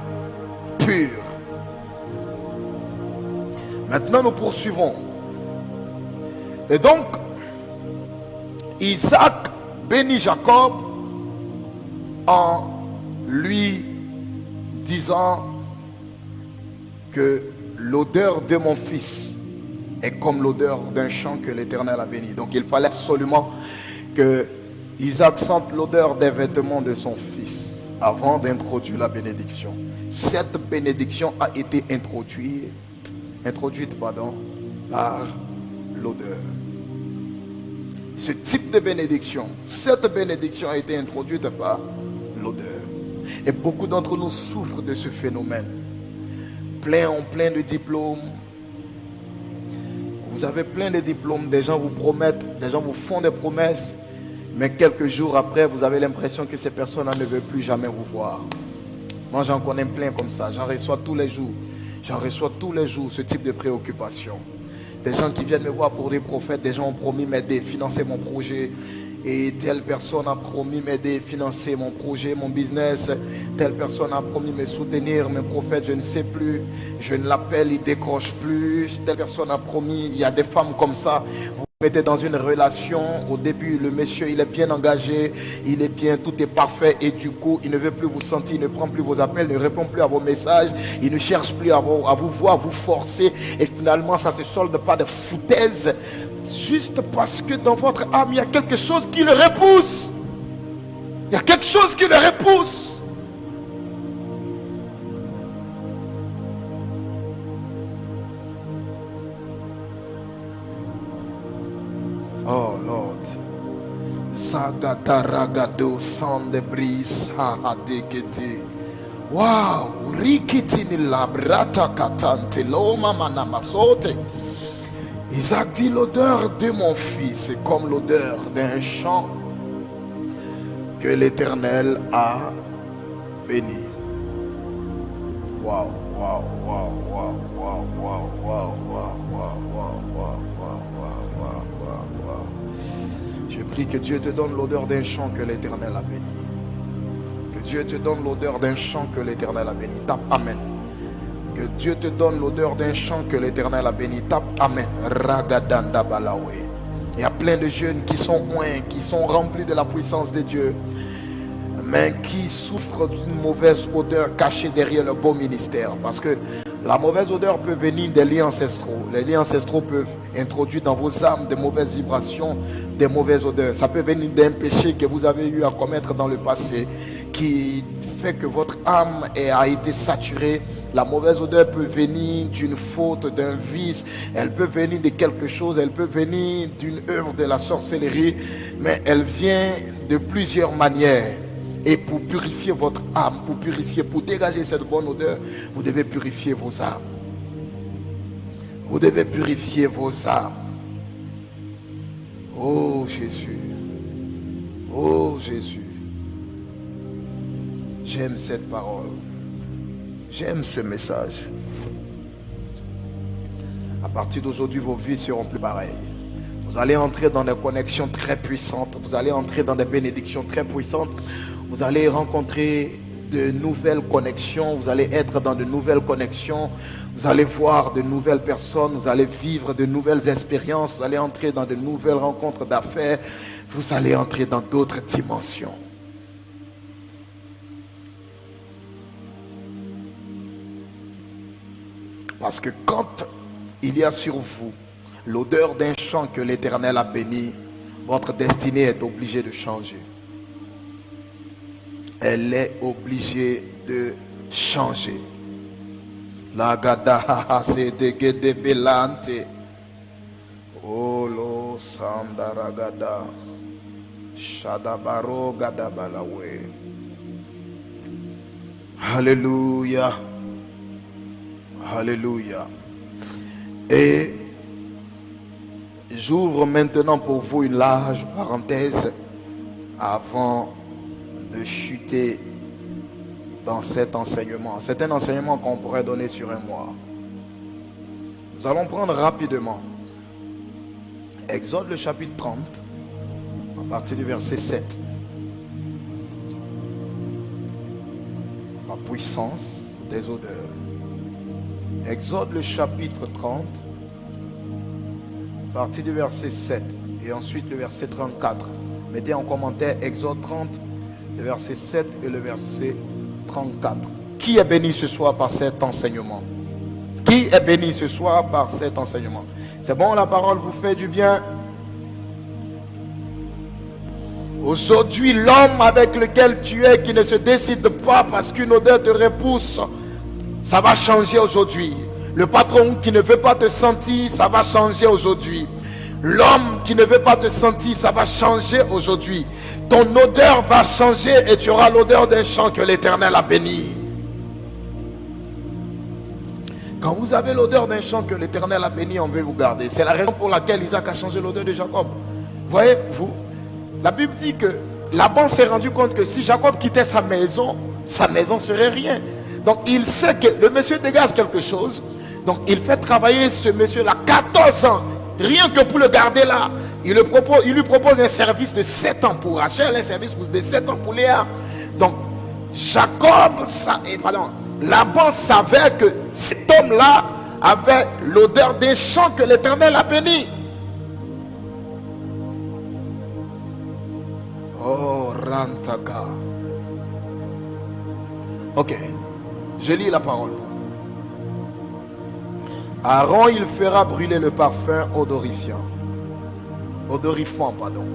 pure. Maintenant, nous poursuivons. Et donc, Isaac bénit Jacob en lui disant que l'odeur de mon fils est comme l'odeur d'un champ que l'Éternel a béni. Donc, il fallait absolument que Isaac sente l'odeur des vêtements de son fils avant d'introduire la bénédiction. Cette bénédiction a été introduite par l'odeur. Ce type de bénédiction, cette bénédiction a été introduite par l'odeur. Et beaucoup d'entre nous souffrent de ce phénomène. Plein de diplômes. Vous avez plein de diplômes, des gens vous promettent, des gens vous font des promesses, mais quelques jours après, vous avez l'impression que ces personnes ne veulent plus jamais vous voir. Moi, j'en connais plein comme ça. J'en reçois tous les jours. J'en reçois tous les jours ce type de préoccupation. Des gens qui viennent me voir pour des prophètes, des gens ont promis m'aider, financer mon projet. Et telle personne a promis m'aider, financer mon projet, mon business. Telle personne a promis me soutenir, mes prophètes, je ne sais plus. Je ne l'appelle, il ne décroche plus. Telle personne a promis, il y a des femmes comme ça. Vous mettez dans une relation, au début, le monsieur, il est bien engagé, il est bien, tout est parfait. Et du coup, il ne veut plus vous sentir, il ne prend plus vos appels, ne répond plus à vos messages. Il ne cherche plus à vous voir, à vous forcer. Et finalement, ça ne se solde pas de foutaise. Juste parce que dans votre âme, il y a quelque chose qui le repousse. Il y a quelque chose qui le repousse. Oh Lord. Zagadaragado sandebris haadekete. Wow. Rikitini labrata katante loma manamasote. Isaac dit, l'odeur de mon fils est comme l'odeur d'un champ que l'Éternel a béni. Waouh, waouh, waouh, waouh, waouh, waouh, waouh, waouh, waouh, waouh, waouh. Je prie que Dieu te donne l'odeur d'un champ que l'Éternel a béni. Que Dieu te donne l'odeur d'un champ que l'Éternel a béni. Tape Amen. Que Dieu te donne l'odeur d'un champ que l'Éternel a béni. Tape Amen. Ragadanda balawe. Il y a plein de jeunes qui sont oints, qui sont remplis de la puissance de Dieu, mais qui souffrent d'une mauvaise odeur cachée derrière le beau ministère. Parce que la mauvaise odeur peut venir des liens ancestraux. Les liens ancestraux peuvent introduire dans vos âmes des mauvaises vibrations, des mauvaises odeurs. Ça peut venir d'un péché que vous avez eu à commettre dans le passé, qui fait que votre âme a été saturée. La mauvaise odeur peut venir d'une faute, d'un vice, elle peut venir de quelque chose, elle peut venir d'une œuvre de la sorcellerie, mais elle vient de plusieurs manières. Et pour purifier votre âme, pour dégager cette bonne odeur, vous devez purifier vos âmes. Vous devez purifier vos âmes. Oh Jésus. Oh Jésus. J'aime cette parole. J'aime ce message. À partir d'aujourd'hui, vos vies seront plus pareilles. Vous allez entrer dans des connexions très puissantes. Vous allez entrer dans des bénédictions très puissantes. Vous allez rencontrer de nouvelles connexions. Vous allez être dans de nouvelles connexions. Vous allez voir de nouvelles personnes. Vous allez vivre de nouvelles expériences. Vous allez entrer dans de nouvelles rencontres d'affaires. Vous allez entrer dans d'autres dimensions. Parce que quand il y a sur vous l'odeur d'un champ que l'Éternel a béni, votre destinée est obligée de changer. Elle est obligée de changer. La gada se de belante. Olo sandaragada. Shadabaro gadabalawe. Alléluia. Alléluia. Et j'ouvre maintenant pour vous une large parenthèse avant de chuter dans cet enseignement. C'est un enseignement qu'on pourrait donner sur un mois. Nous allons prendre rapidement Exode le chapitre 30 à partir du verset 7. La puissance des odeurs. Exode le chapitre 30, à partir du verset 7 et ensuite le verset 34. Mettez en commentaire Exode 30, le verset 7 et le verset 34. Qui est béni ce soir par cet enseignement? Qui est béni ce soir par cet enseignement? C'est bon, la parole vous fait du bien? Aujourd'hui, l'homme avec lequel tu es, qui ne se décide pas parce qu'une odeur te repousse, ça va changer aujourd'hui. Le patron qui ne veut pas te sentir, ça va changer aujourd'hui. L'homme qui ne veut pas te sentir, ça va changer aujourd'hui. Ton odeur va changer et tu auras l'odeur d'un champ que l'Éternel a béni. Quand vous avez l'odeur d'un champ que l'Éternel a béni, on veut vous garder. C'est la raison pour laquelle Isaac a changé l'odeur de Jacob. Voyez-vous, la Bible dit que Laban s'est rendu compte que si Jacob quittait sa maison serait rien. Donc il sait que le monsieur dégage quelque chose. Donc il fait travailler ce monsieur-là 14 ans, rien que pour le garder là. Il lui propose un service de 7 ans pour Rachel, un service de 7 ans pour Léa. Donc Laban savait que cet homme-là avait l'odeur des champs que l'Éternel a béni. Oh, Rantaga. Ok, je lis la parole. Aaron, il fera brûler le parfum odorifant, pardon.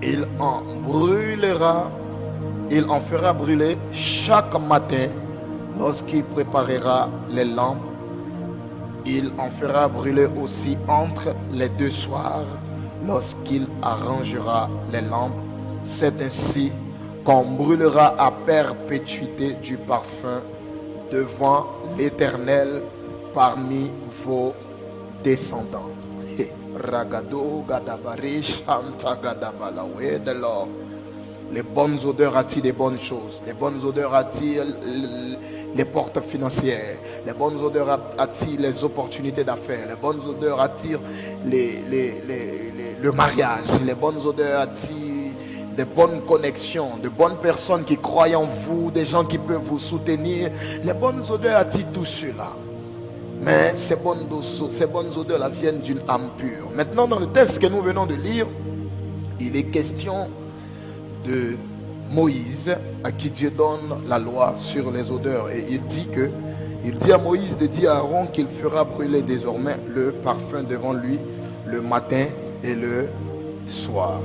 Il en fera brûler chaque matin lorsqu'il préparera les lampes. Il en fera brûler aussi entre les 2 soirs lorsqu'il arrangera les lampes. C'est ainsi qu'on brûlera à perpétuité du parfum devant l'Éternel parmi vos descendants. Ragado gadabari shanta gadabalawe de l'or. Les bonnes odeurs attirent des bonnes choses. Les bonnes odeurs attirent les portes financières. Les bonnes odeurs attirent les opportunités d'affaires. Les bonnes odeurs attirent le mariage. Les bonnes odeurs attirent des bonnes connexions, de bonnes personnes qui croient en vous, des gens qui peuvent vous soutenir. Les bonnes odeurs attirent tout cela. Mais ces bonnes odeurs-là viennent d'une âme pure. Maintenant, dans le texte que nous venons de lire, il est question de Moïse, à qui Dieu donne la loi sur les odeurs. Et il dit à Moïse de dire à Aaron qu'il fera brûler désormais le parfum devant lui le matin et le soir.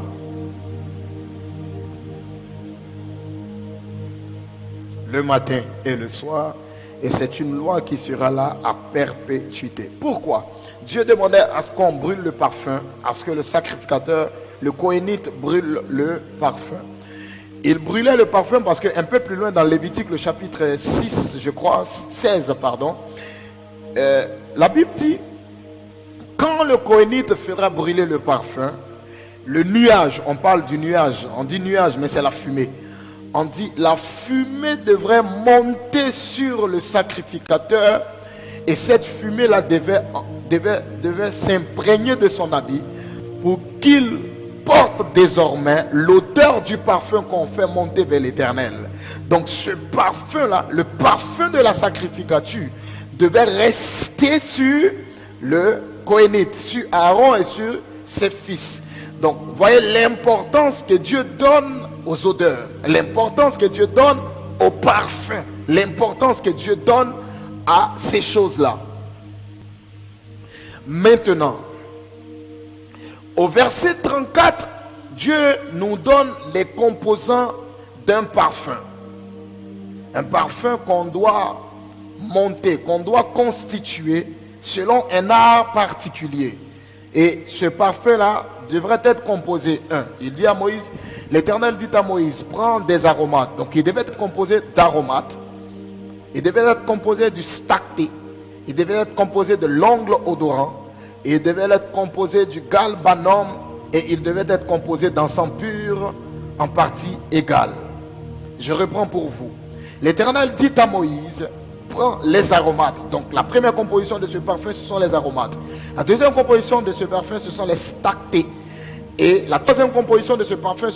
Le matin et le soir. Et c'est une loi qui sera là à perpétuité. Pourquoi? Dieu demandait à ce qu'on brûle le parfum, à ce que le sacrificateur, le cohénite, brûle le parfum. Il brûlait le parfum parce qu'un peu plus loin dans Lévitique, le chapitre 6, je crois, 16, pardon, la Bible dit, quand le cohénite fera brûler le parfum, le nuage, on parle du nuage, on dit nuage, mais c'est la fumée. On dit la fumée devrait monter sur le sacrificateur et cette fumée-là devait s'imprégner de son habit pour qu'il porte désormais l'odeur du parfum qu'on fait monter vers l'Éternel. Donc ce parfum-là, le parfum de la sacrificature, devait rester sur le cohénite, sur Aaron et sur ses fils. Donc voyez l'importance que Dieu donne aux odeurs, l'importance que Dieu donne au parfum, l'importance que Dieu donne à ces choses-là. Maintenant, au verset 34, Dieu nous donne les composants d'un parfum. Un parfum qu'on doit monter, qu'on doit constituer selon un art particulier. Et ce parfum-là devrait être composé, il dit à Moïse, l'Éternel dit à Moïse, prends des aromates. Donc il devait être composé d'aromates. Il devait être composé du stacté. Il devait être composé de l'ongle odorant. Et il devait être composé du galbanum. Et il devait être composé d'encens pur en partie égale. Je reprends pour vous. L'Éternel dit à Moïse, prends les aromates. Donc la première composition de ce parfum, ce sont les aromates. La deuxième composition de ce parfum, ce sont les stactés. Et la troisième composition de ce parfum,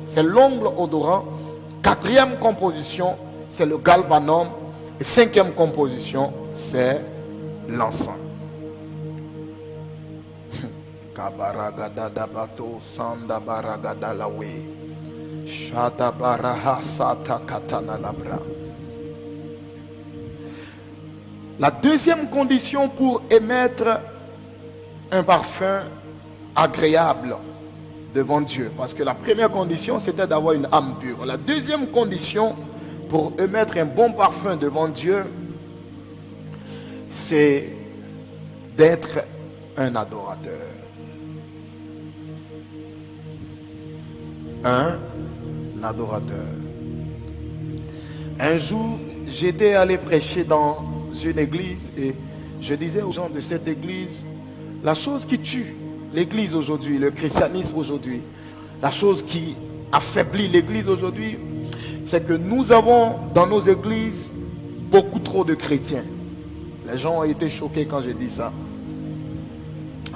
c'est l'ongle odorant. Quatrième composition, c'est le galbanum. Et cinquième composition, c'est l'encens. La deuxième condition pour émettre un parfum agréable devant Dieu, parce que la première condition c'était d'avoir une âme pure. La deuxième condition pour émettre un bon parfum devant Dieu, c'est d'être un adorateur. Un adorateur. Un jour, j'étais allé prêcher dans une église et je disais aux gens de cette église, la chose qui tue l'église aujourd'hui, le christianisme aujourd'hui, la chose qui affaiblit l'église aujourd'hui, c'est que nous avons dans nos églises beaucoup trop de chrétiens. Les gens ont été choqués quand j'ai dit ça.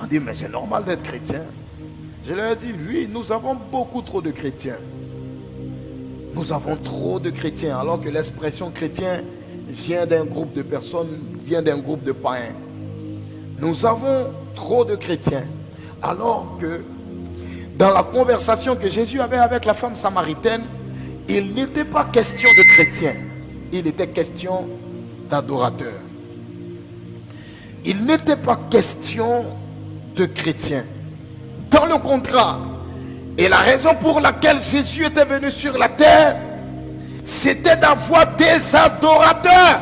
On dit, mais c'est normal d'être chrétien. Je leur ai dit, oui, nous avons beaucoup trop de chrétiens. Nous avons trop de chrétiens, alors que l'expression chrétien vient d'un groupe de personnes, vient d'un groupe de païens. Nous avons trop de chrétiens, alors que dans la conversation que Jésus avait avec la femme samaritaine, il n'était pas question de chrétiens, il était question d'adorateurs. Il n'était pas question de chrétiens. Dans le contraire, et la raison pour laquelle Jésus était venu sur la terre, c'était d'avoir des adorateurs.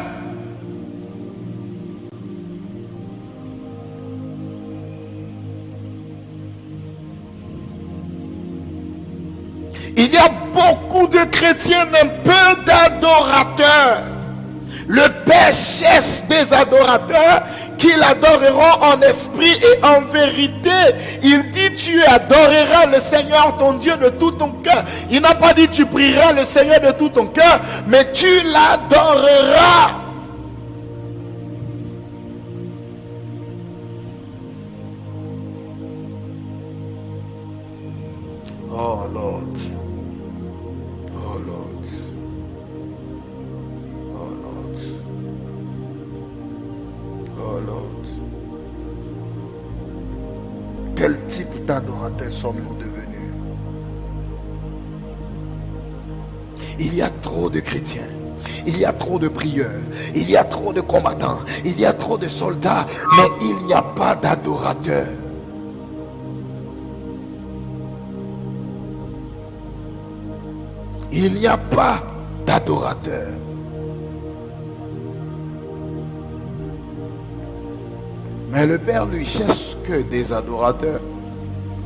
Il y a beaucoup de chrétiens, mais peu d'adorateurs. Le Père cherche des adorateurs qui l'adoreront en esprit et en vérité. Il dit, tu adoreras le Seigneur ton Dieu de tout ton cœur. Il n'a pas dit, tu prieras le Seigneur de tout ton cœur, mais tu l'adoreras. Oh Lord. Oh Lord. Oh Lord. Oh Lord. Quel type d'adorateurs sommes-nous devenus? Il y a trop de chrétiens. Il y a trop de prieurs. Il y a trop de combattants. Il y a trop de soldats. Mais il n'y a pas d'adorateurs. Il n'y a pas d'adorateurs. Mais le Père lui cherche que des adorateurs.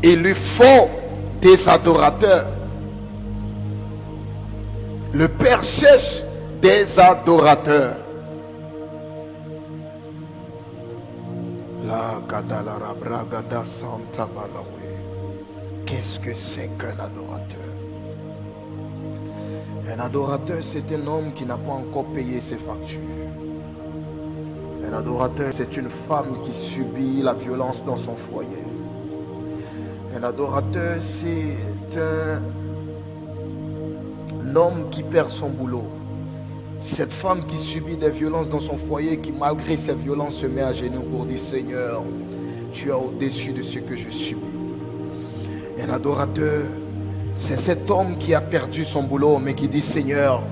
Il lui faut des adorateurs. Le Père cherche des adorateurs. La Gadalara Bragada Santa Balawe. Qu'est-ce que c'est qu'un adorateur? Un adorateur, c'est un homme qui n'a pas encore payé ses factures. Un adorateur, c'est une femme qui subit la violence dans son foyer. Un adorateur, c'est un homme qui perd son boulot. Cette femme qui subit des violences dans son foyer, qui malgré ces violences se met à genoux pour dire, Seigneur, tu es au-dessus de ce que je subis. Un adorateur, c'est cet homme qui a perdu son boulot, mais qui dit, Seigneur,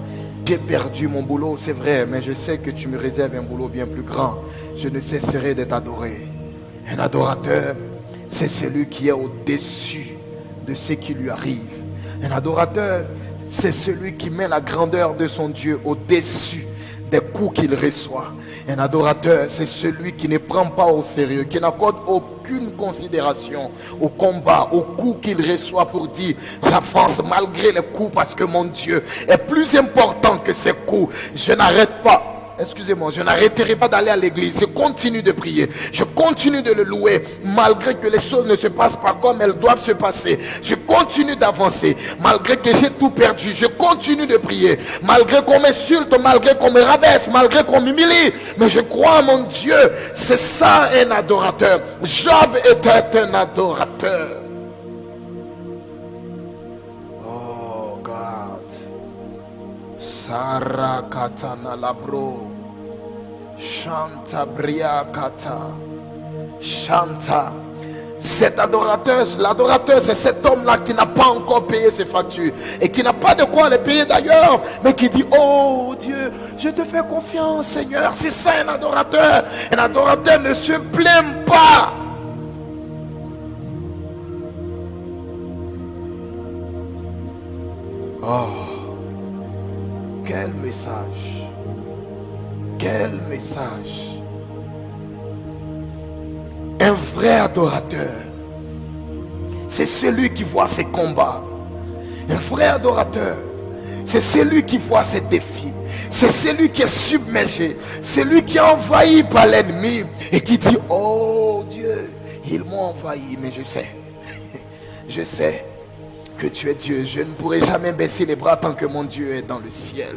j'ai perdu mon boulot, c'est vrai, mais je sais que tu me réserves un boulot bien plus grand. Je ne cesserai d'être adoré. Un adorateur, c'est celui qui est au-dessus de ce qui lui arrive. Un adorateur, c'est celui qui met la grandeur de son Dieu au-dessus des coups qu'il reçoit. Un adorateur, c'est celui qui ne prend pas au sérieux, qui n'accorde aucune considération au combat, aux coups qu'il reçoit pour dire, j'avance malgré les coups parce que mon Dieu est plus important que ces coups. Je n'arrête pas. Excusez-moi, je n'arrêterai pas d'aller à l'église. Je continue de prier. Je continue de le louer. Malgré que les choses ne se passent pas comme elles doivent se passer. Je continue d'avancer. Malgré que j'ai tout perdu. Je continue de prier. Malgré qu'on m'insulte, malgré qu'on me rabaisse, malgré qu'on m'humilie. Mais je crois à mon Dieu. C'est ça un adorateur. Job était un adorateur. Oh God. Sarah Katana Labro. Chanta Bria Kata. Chanta. Cet adorateur, l'adorateur, c'est cet homme-là qui n'a pas encore payé ses factures et qui n'a pas de quoi les payer d'ailleurs, mais qui dit, oh Dieu, je te fais confiance, Seigneur. C'est ça un adorateur. Un adorateur ne se plaint pas. Oh, quel message. Quel message. Un vrai adorateur, c'est celui qui voit ses combats. Un vrai adorateur, c'est celui qui voit ses défis. C'est celui qui est submergé, celui qui est envahi par l'ennemi et qui dit, oh Dieu, ils m'ont envahi, mais je sais, je sais que tu es Dieu. Je ne pourrai jamais baisser les bras tant que mon Dieu est dans le ciel.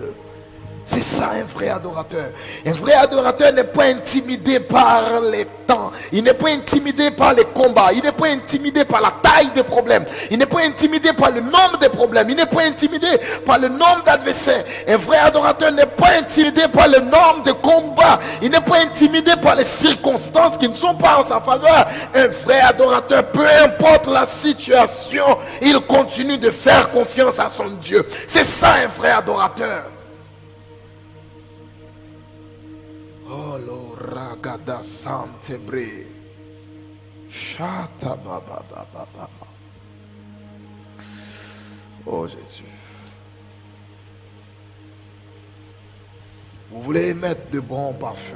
C'est ça un vrai adorateur. Un vrai adorateur n'est pas intimidé par les temps. Il n'est pas intimidé par les combats. Il n'est pas intimidé par la taille des problèmes. Il n'est pas intimidé par le nombre de problèmes. Il n'est pas intimidé par le nombre d'adversaires. Un vrai adorateur n'est pas intimidé par le nombre de combats. Il n'est pas intimidé par les circonstances qui ne sont pas en sa faveur. Un vrai adorateur, peu importe la situation, il continue de faire confiance à son Dieu. C'est ça un vrai adorateur. Oh lo ragada santebre. Chata baba baba baba. Oh Jésus. Vous voulez émettre de bons parfums.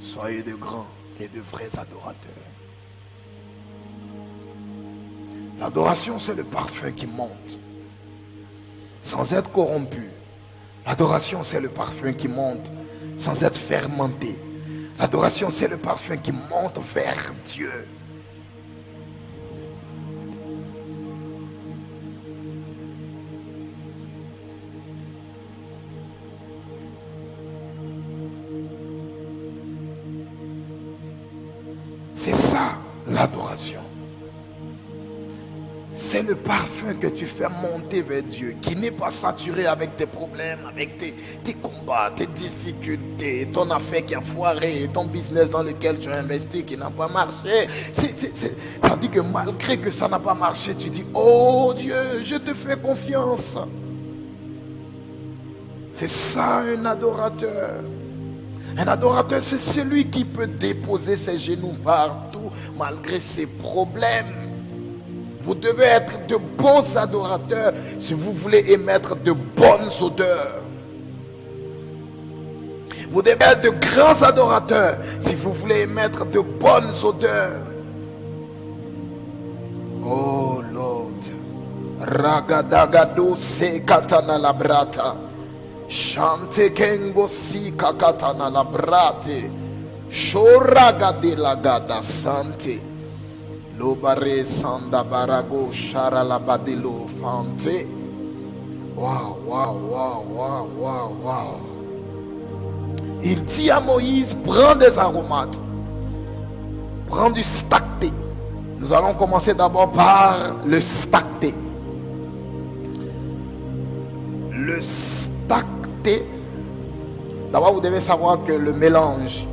Soyez de grands et de vrais adorateurs. L'adoration, c'est le parfum qui monte sans être corrompu. L'adoration, c'est le parfum qui monte sans être fermenté. L'adoration, c'est le parfum qui monte vers Dieu. C'est ça, l'adoration. C'est le parfum que tu fais monter vers Dieu, qui n'est pas saturé avec tes problèmes, avec tes combats, tes difficultés, ton affaire qui a foiré, ton business dans lequel tu as investi qui n'a pas marché. Ça dit que malgré que ça n'a pas marché, tu dis, oh Dieu, je te fais confiance. C'est ça un adorateur. Un adorateur, c'est celui qui peut déposer ses genoux partout malgré ses problèmes. Vous devez être de bons adorateurs si vous voulez émettre de bonnes odeurs. Vous devez être de grands adorateurs si vous voulez émettre de bonnes odeurs. Oh Lord. Ragadagado se katana labrata. Chante kengo si kakatana labrate. Shoragade lagada sante. Lobare sanda barago shara la badilo fante. Wow, wow, wow, wow, wow, wow. Il dit à Moïse, prends des aromates. Prends du stacté. Nous allons commencer d'abord par le stacté. Le stacté. D'abord, vous devez savoir que le mélange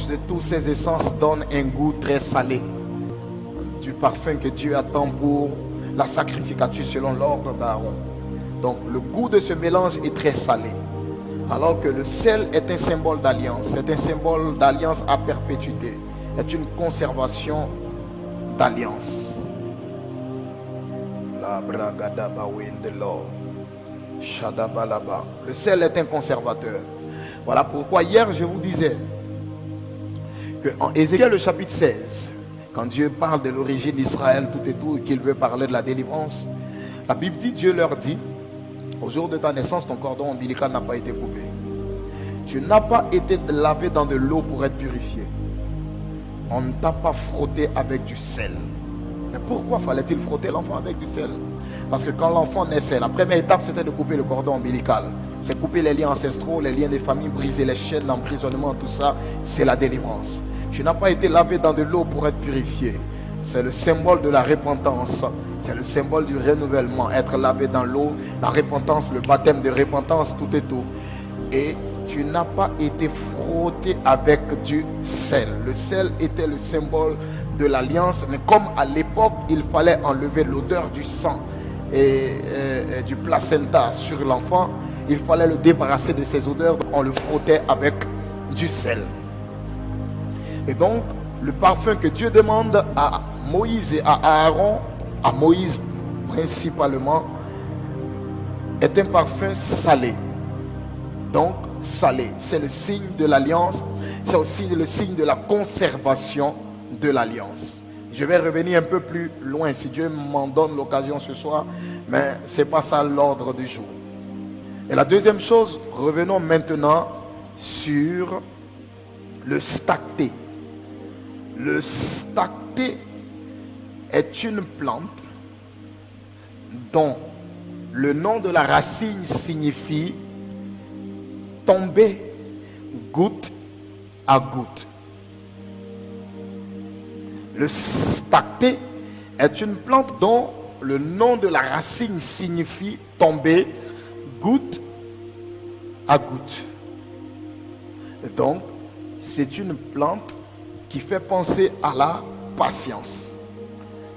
de toutes ces essences donne un goût très salé. Du parfum que Dieu attend pour la sacrificature selon l'ordre d'Aaron. Donc le goût de ce mélange est très salé. Alors que le sel est un symbole d'alliance. C'est un symbole d'alliance à perpétuité. C'est une conservation d'alliance. La bragadaba windelo. Shadabalaba. Le sel est un conservateur. Voilà pourquoi hier je vous disais que en Ézéchiel le chapitre 16, quand Dieu parle de l'origine d'Israël, tout et tout, et qu'il veut parler de la délivrance, la Bible dit, Dieu leur dit, au jour de ta naissance, ton cordon ombilical n'a pas été coupé. Tu n'as pas été lavé dans de l'eau pour être purifié. On ne t'a pas frotté avec du sel. Mais pourquoi fallait-il frotter l'enfant avec du sel? Parce que quand l'enfant naissait, la première étape c'était de couper le cordon ombilical. C'est couper les liens ancestraux, les liens des familles, briser les chaînes d'emprisonnement, tout ça, c'est la délivrance. Tu n'as pas été lavé dans de l'eau pour être purifié. C'est le symbole de la repentance. C'est le symbole du renouvellement. Être lavé dans l'eau, la repentance, le baptême de repentance, tout et tout. Et tu n'as pas été frotté avec du sel. Le sel était le symbole de l'alliance. Mais comme à l'époque, il fallait enlever l'odeur du sang et du placenta sur l'enfant, il fallait le débarrasser de ces odeurs. Donc on le frottait avec du sel. Et donc, le parfum que Dieu demande à Moïse et à Aaron, à Moïse principalement, est un parfum salé. Donc, salé, c'est le signe de l'alliance, c'est aussi le signe de la conservation de l'alliance. Je vais revenir un peu plus loin si Dieu m'en donne l'occasion ce soir, mais ce n'est pas ça l'ordre du jour. Et la deuxième chose, revenons maintenant sur le stacté. Le stacté est une plante dont le nom de la racine signifie tomber goutte à goutte. Le stacté est une plante dont le nom de la racine signifie tomber goutte à goutte. Et donc, c'est une plante qui fait penser à la patience.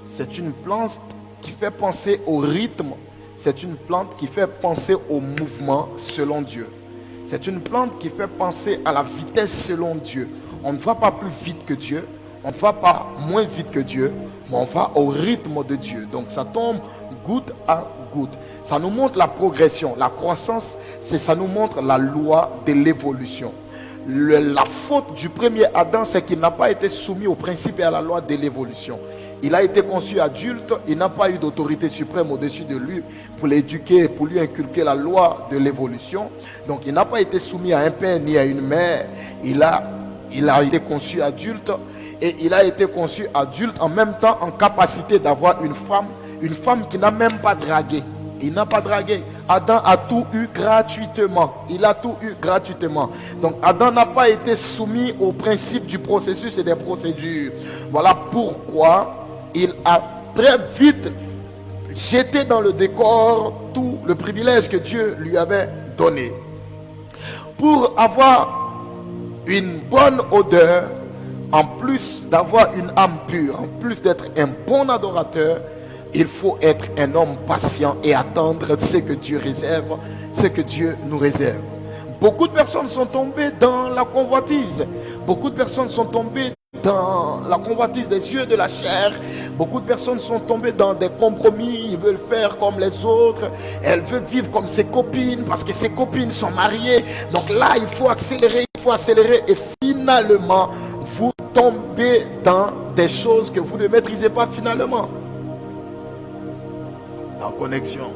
C'est une plante qui fait penser au rythme. C'est une plante qui fait penser au mouvement selon Dieu. C'est une plante qui fait penser à la vitesse selon Dieu. On ne va pas plus vite que Dieu. On ne va pas moins vite que Dieu, mais on va au rythme de Dieu. Donc ça tombe goutte à goutte. Ça nous montre la progression. La croissance, ça nous montre la loi de l'évolution. La faute du premier Adam, c'est qu'il n'a pas été soumis au principe et à la loi de l'évolution. Il a été conçu adulte, il n'a pas eu d'autorité suprême au-dessus de lui pour l'éduquer, pour lui inculquer la loi de l'évolution. Donc il n'a pas été soumis à un père ni à une mère. Il a été conçu adulte. Et il a été conçu adulte en même temps en capacité d'avoir une femme qui n'a même pas dragué. Il n'a pas dragué. Adam a tout eu gratuitement. Il a tout eu gratuitement. Donc Adam n'a pas été soumis au principe du processus et des procédures. Voilà pourquoi il a très vite jeté dans le décor tout le privilège que Dieu lui avait donné. Pour avoir une bonne odeur, en plus d'avoir une âme pure, en plus d'être un bon adorateur, il faut être un homme patient et attendre ce que Dieu réserve, ce que Dieu nous réserve. Beaucoup de personnes sont tombées dans la convoitise. Beaucoup de personnes sont tombées dans la convoitise des yeux de la chair. Beaucoup de personnes sont tombées dans des compromis. Ils veulent faire comme les autres. Elles veulent vivre comme ses copines parce que ses copines sont mariées. Donc là, il faut accélérer, et finalement, vous tombez dans des choses que vous ne maîtrisez pas finalement. La connexion.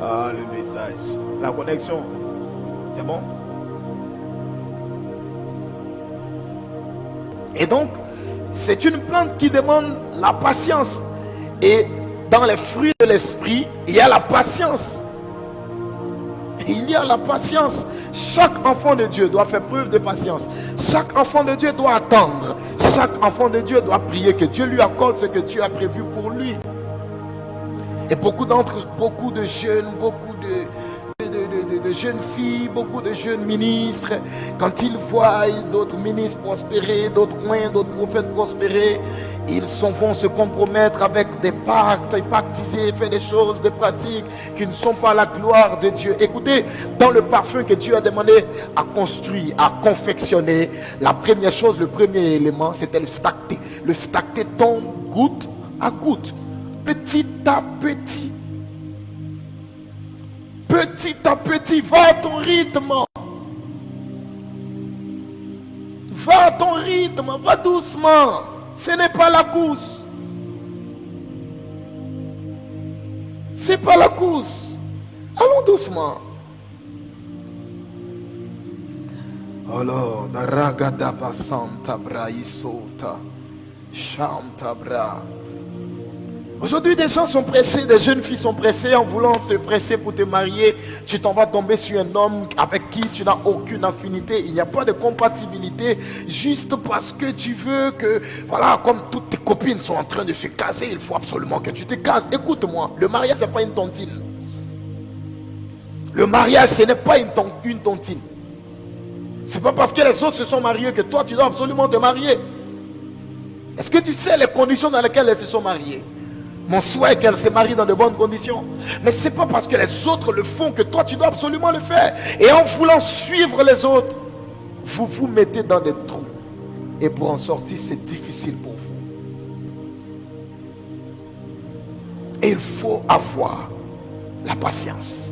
Ah, le message. La connexion. C'est bon? Et donc, c'est une plante qui demande la patience. Et dans les fruits de l'esprit, il y a la patience. Il y a la patience. Chaque enfant de Dieu doit faire preuve de patience. Chaque enfant de Dieu doit attendre. Chaque enfant de Dieu doit prier que Dieu lui accorde ce que Dieu a prévu pour lui. Et beaucoup de jeunes, de jeunes filles, beaucoup de jeunes ministres, quand ils voient d'autres ministres prospérer, d'autres moins, d'autres prophètes prospérer, ils vont se compromettre avec des pactes, pactiser, faire des choses, des pratiques qui ne sont pas la gloire de Dieu. Écoutez, dans le parfum que Dieu a demandé à construire, à confectionner, la première chose, le premier élément, c'était le stacté. Le stacté tombe goutte à goutte, petit à petit. Petit à petit, va à ton rythme. Va à ton rythme, va doucement. Ce n'est pas la course. C'est pas la course. Allons doucement. Alors, Daragadaba Santa Braisota, Chantabra. Aujourd'hui, des gens sont pressés, des jeunes filles sont pressées en voulant te presser pour te marier. Tu t'en vas tomber sur un homme avec qui tu n'as aucune affinité. Il n'y a pas de compatibilité juste parce que tu veux que, voilà, comme toutes tes copines sont en train de se caser, il faut absolument que tu te cases. Écoute-moi, le mariage, ce n'est pas une tontine. Le mariage, ce n'est pas une tontine. Ce n'est pas parce que les autres se sont mariés que toi, tu dois absolument te marier. Est-ce que tu sais les conditions dans lesquelles elles se sont mariées? Mon souhait est qu'elle se marie dans de bonnes conditions. Mais ce n'est pas parce que les autres le font que toi tu dois absolument le faire. Et en voulant suivre les autres, vous vous mettez dans des trous. Et pour en sortir, c'est difficile pour vous. Et il faut avoir la patience.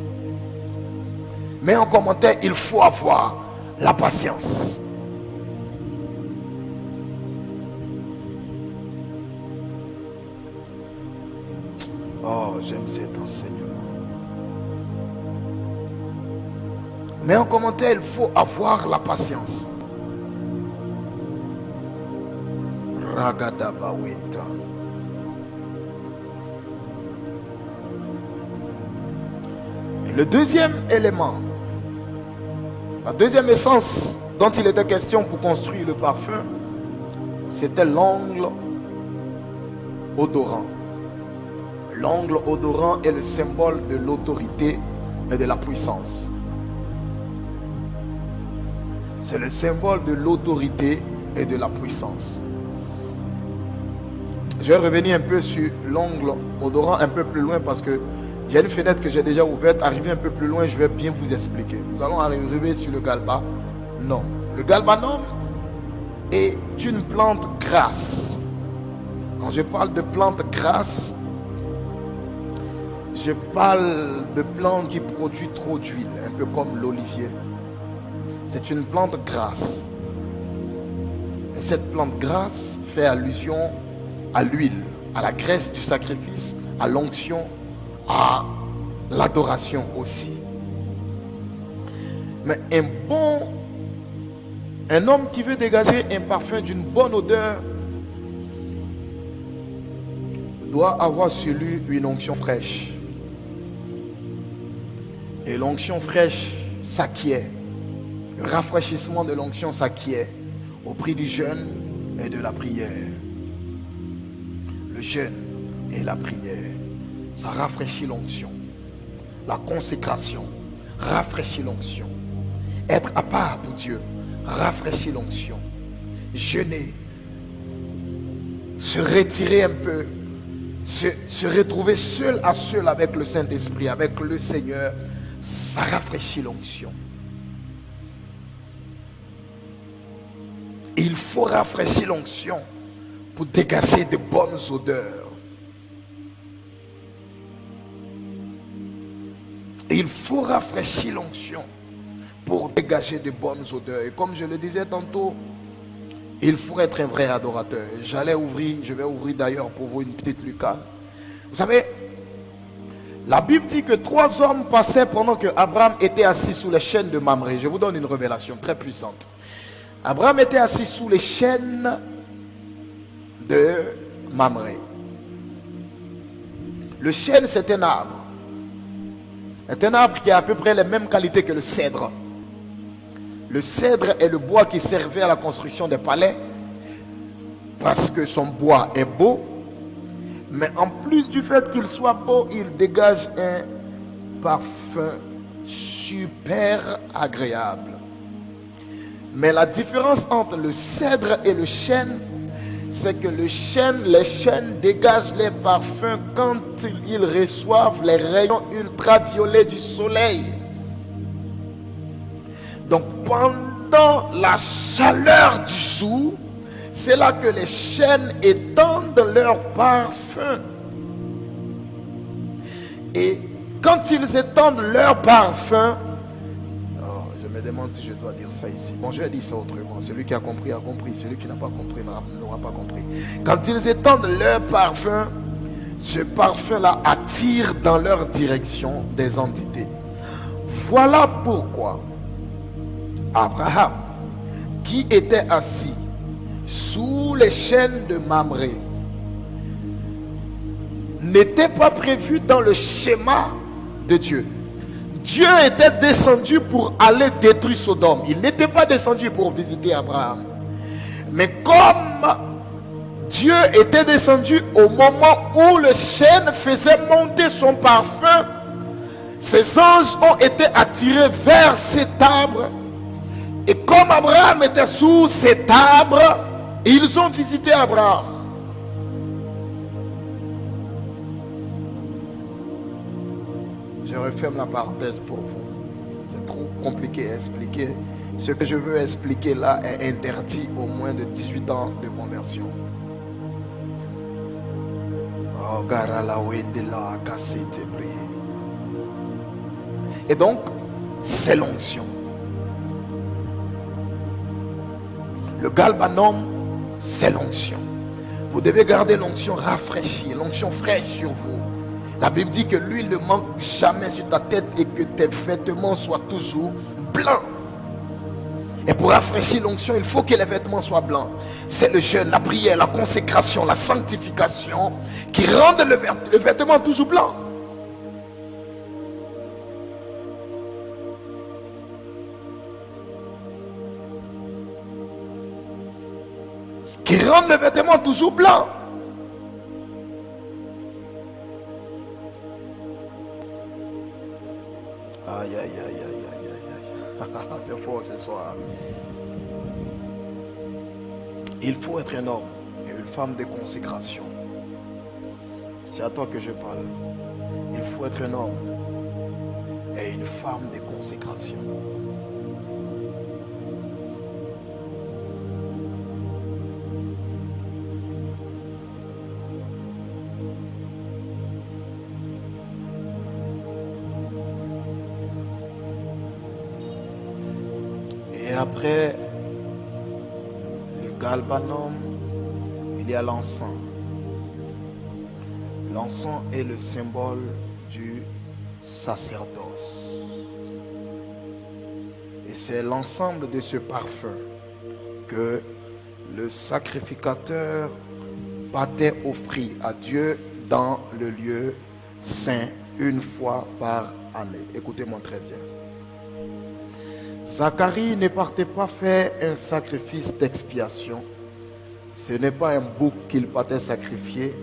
Mais en commentaire, il faut avoir la patience. Oh, j'aime cet enseignement. Mais en commentaire, il faut avoir la patience. Ragadabawinta. Le deuxième élément, la deuxième essence dont il était question pour construire le parfum, c'était l'ongle odorant. L'ongle odorant est le symbole de l'autorité et de la puissance. C'est le symbole de l'autorité et de la puissance. Je vais revenir un peu sur l'ongle odorant un peu plus loin parce que j'ai une fenêtre que j'ai déjà ouverte. Arriver un peu plus loin, je vais bien vous expliquer. Nous allons arriver sur le galbanum. Le galbanum est une plante grasse. Quand je parle de plante grasse, je parle de plante qui produit trop d'huile, un peu comme l'olivier. C'est une plante grasse. Et cette plante grasse fait allusion à l'huile, à la graisse du sacrifice, à l'onction, à l'adoration aussi. Mais un homme qui veut dégager un parfum d'une bonne odeur doit avoir sur lui une onction fraîche. Et l'onction fraîche s'acquiert. Le rafraîchissement de l'onction s'acquiert au prix du jeûne et de la prière. Le jeûne et la prière, ça rafraîchit l'onction. La consécration rafraîchit l'onction. Être à part pour Dieu rafraîchit l'onction. Jeûner, se retirer un peu, se retrouver seul à seul avec le Saint-Esprit, avec le Seigneur, ça rafraîchit l'onction. Il faut rafraîchir l'onction pour dégager de bonnes odeurs. Il faut rafraîchir l'onction pour dégager de bonnes odeurs. Et comme je le disais tantôt, il faut être un vrai adorateur. Je vais ouvrir d'ailleurs pour vous une petite lucane. Vous savez, la Bible dit que 3 hommes passaient pendant que Abraham était assis sous les chênes de Mamré. Je vous donne une révélation très puissante. Abraham était assis sous les chênes de Mamré. Le chêne, c'est un arbre. C'est un arbre qui a à peu près les mêmes qualités que le cèdre. Le cèdre est le bois qui servait à la construction des palais parce que son bois est beau. Mais en plus du fait qu'il soit beau, il dégage un parfum super agréable. Mais la différence entre le cèdre et le chêne, c'est que les chênes dégagent les parfums quand ils reçoivent les rayons ultraviolets du soleil. Donc pendant la chaleur du jour, c'est là que les chênes étendent leur parfum. Et quand ils étendent leur parfum, je me demande si je dois dire ça ici. Bon, je vais dire ça autrement. Celui qui a compris a compris. Celui qui n'a pas compris n'aura pas compris. Quand ils étendent leur parfum, ce parfum-là attire dans leur direction des entités. Voilà pourquoi Abraham, qui était assis sous les chênes de Mamré, n'était pas prévu dans le schéma de Dieu. Dieu était descendu pour aller détruire Sodome. Il n'était pas descendu pour visiter Abraham. Mais comme Dieu était descendu au moment où le chêne faisait monter son parfum, ses anges ont été attirés vers cet arbre. Et comme Abraham était sous cet arbre, ils ont visité Abraham. Je referme la parenthèse pour vous. C'est trop compliqué à expliquer. Ce que je veux expliquer là est interdit au moins de 18 ans de conversion. Et donc, c'est l'onction. Le galbanum, c'est l'onction. Vous devez garder l'onction rafraîchie, l'onction fraîche sur vous. La Bible dit que l'huile ne manque jamais sur ta tête et que tes vêtements soient toujours blancs. Et pour rafraîchir l'onction, il faut que les vêtements soient blancs. C'est le jeûne, la prière, la consécration, la sanctification qui rendent le vêtement toujours blanc. Qui rendent le vêtement toujours blanc. Aïe, aïe, aïe, aïe, aïe, aïe, aïe. C'est fort ce soir. Il faut être un homme et une femme de consécration. C'est à toi que je parle. Il faut être un homme et une femme de consécration. Et après le galbanum, il y a l'encens. L'encens est le symbole du sacerdoce. Et c'est l'ensemble de ce parfum que le sacrificateur battait offrir à Dieu dans le lieu saint une fois par année. Écoutez-moi très bien. Zacharie ne partait pas faire un sacrifice d'expiation. Ce n'est pas un bouc qu'il partait sacrifier,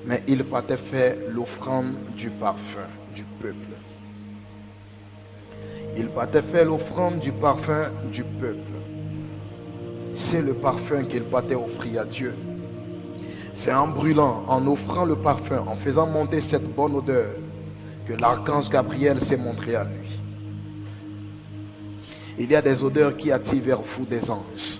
mais il partait faire l'offrande du parfum du peuple. Il partait faire l'offrande du parfum du peuple. C'est le parfum qu'il partait offrir à Dieu. C'est en brûlant, en offrant le parfum, en faisant monter cette bonne odeur, que l'archange Gabriel s'est montré à lui. Il y a des odeurs qui attirent vers vous des anges.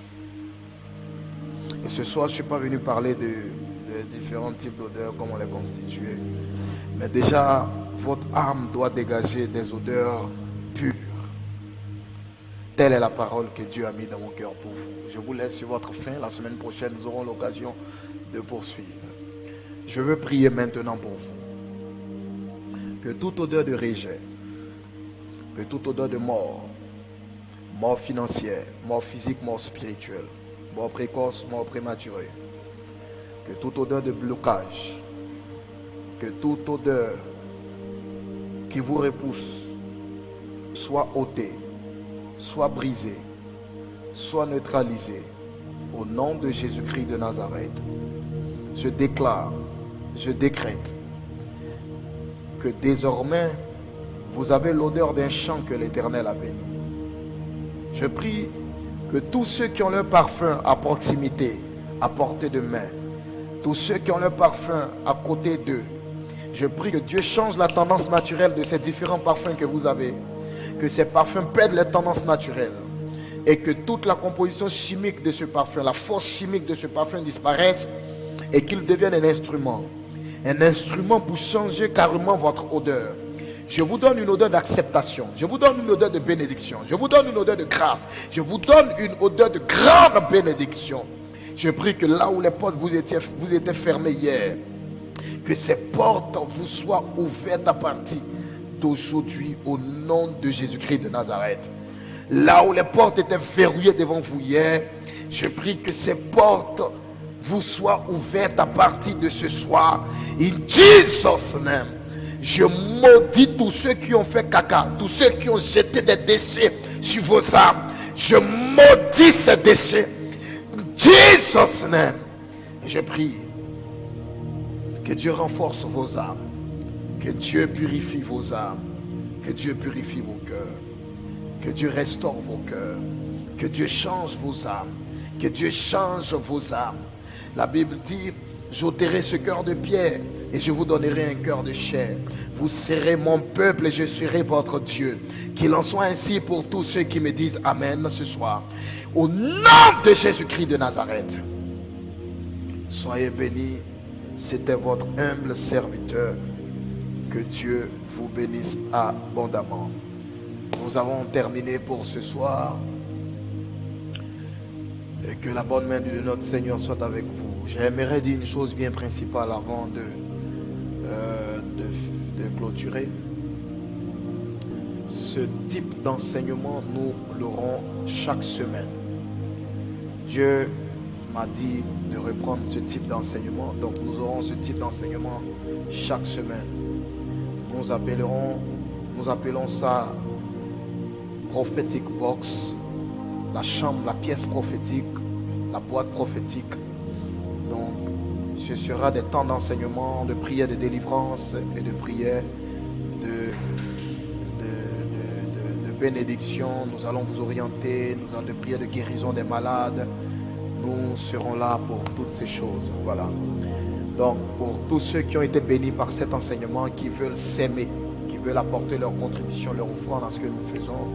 Et ce soir, je ne suis pas venu parler de différents types d'odeurs, comment les constituer. Mais déjà, votre âme doit dégager des odeurs pures. Telle est la parole que Dieu a mise dans mon cœur pour vous. Je vous laisse sur votre faim. La semaine prochaine, nous aurons l'occasion de poursuivre. Je veux prier maintenant pour vous. Que toute odeur de rejet, que toute odeur de mort financière, mort physique, mort spirituelle, mort précoce, mort prématurée, que toute odeur de blocage, que toute odeur qui vous repousse soit ôtée, soit brisée, soit neutralisée au nom de Jésus-Christ de Nazareth. Je déclare, je décrète que désormais vous avez l'odeur d'un champ que l'Éternel a béni. Je prie que tous ceux qui ont leur parfum à proximité, à portée de main, tous ceux qui ont leur parfum à côté d'eux, je prie que Dieu change la tendance naturelle de ces différents parfums que vous avez, que ces parfums perdent les tendances naturelles et que toute la composition chimique de ce parfum, la force chimique de ce parfum disparaisse et qu'il devienne un instrument pour changer carrément votre odeur. Je vous donne une odeur d'acceptation. Je vous donne une odeur de bénédiction. Je vous donne une odeur de grâce. Je vous donne une odeur de grande bénédiction. Je prie que là où les portes vous étaient fermées hier, que ces portes vous soient ouvertes à partir d'aujourd'hui au nom de Jésus-Christ de Nazareth. Là où les portes étaient verrouillées devant vous hier, je prie que ces portes vous soient ouvertes à partir de ce soir. In Jesus' name. Je maudis tous ceux qui ont fait caca, tous ceux qui ont jeté des déchets sur vos âmes. Je maudis ces déchets. Jesus' name. Et je prie que Dieu renforce vos âmes, que Dieu purifie vos âmes, que Dieu purifie vos cœurs, que Dieu restaure vos cœurs, que Dieu change vos âmes, que Dieu change vos âmes. La Bible dit: j'ôterai ce cœur de pierre et je vous donnerai un cœur de chair. Vous serez mon peuple et je serai votre Dieu. Qu'il en soit ainsi pour tous ceux qui me disent Amen ce soir. Au nom de Jésus-Christ de Nazareth. Soyez bénis. C'était votre humble serviteur. Que Dieu vous bénisse abondamment. Nous avons terminé pour ce soir. Et que la bonne main de notre Seigneur soit avec vous. J'aimerais dire une chose bien principale avant de clôturer. ce type d'enseignement, nous l'aurons chaque semaine. Dieu m'a dit de reprendre ce type d'enseignement, donc nous aurons ce type d'enseignement chaque semaine. Nous appelons ça prophetic box, la chambre, la pièce prophétique, la boîte prophétique. Donc ce sera des temps d'enseignement, de prière de délivrance et de prière de bénédiction. Nous allons vous orienter, nous allons de prière de guérison des malades. Nous serons là pour toutes ces choses. Voilà. Donc pour tous ceux qui ont été bénis par cet enseignement, qui veulent s'aimer, qui veulent apporter leur contribution, leur offrande à ce que nous faisons,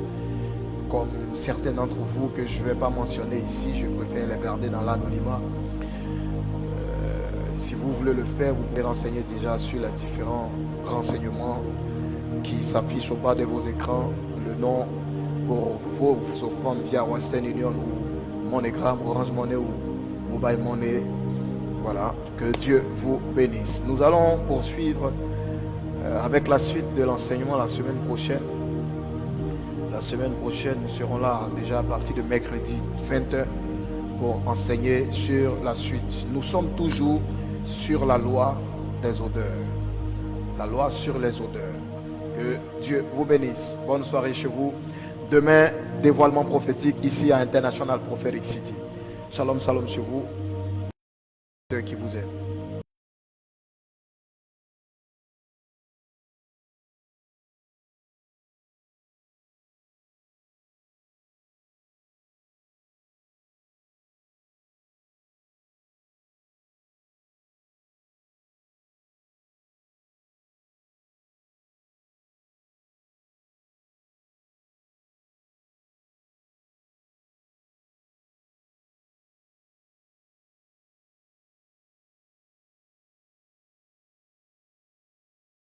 comme certains d'entre vous que je ne vais pas mentionner ici, je préfère les garder dans l'anonymat. Si vous voulez le faire, vous pouvez renseigner déjà sur les différents renseignements qui s'affichent au bas de vos écrans, le nom pour vos offrandes via Western Union ou MoneyGram, Orange Money ou Mobile Money. Voilà, que Dieu vous bénisse. Nous allons poursuivre avec la suite de l'enseignement la semaine prochaine. La semaine prochaine, nous serons là déjà à partir de mercredi 20h pour enseigner sur la suite. Nous sommes toujours sur la loi des odeurs. La loi sur les odeurs. Que Dieu vous bénisse. Bonne soirée chez vous. Demain, dévoilement prophétique ici à International Prophetic City. Shalom, shalom chez vous. Qui vous aime.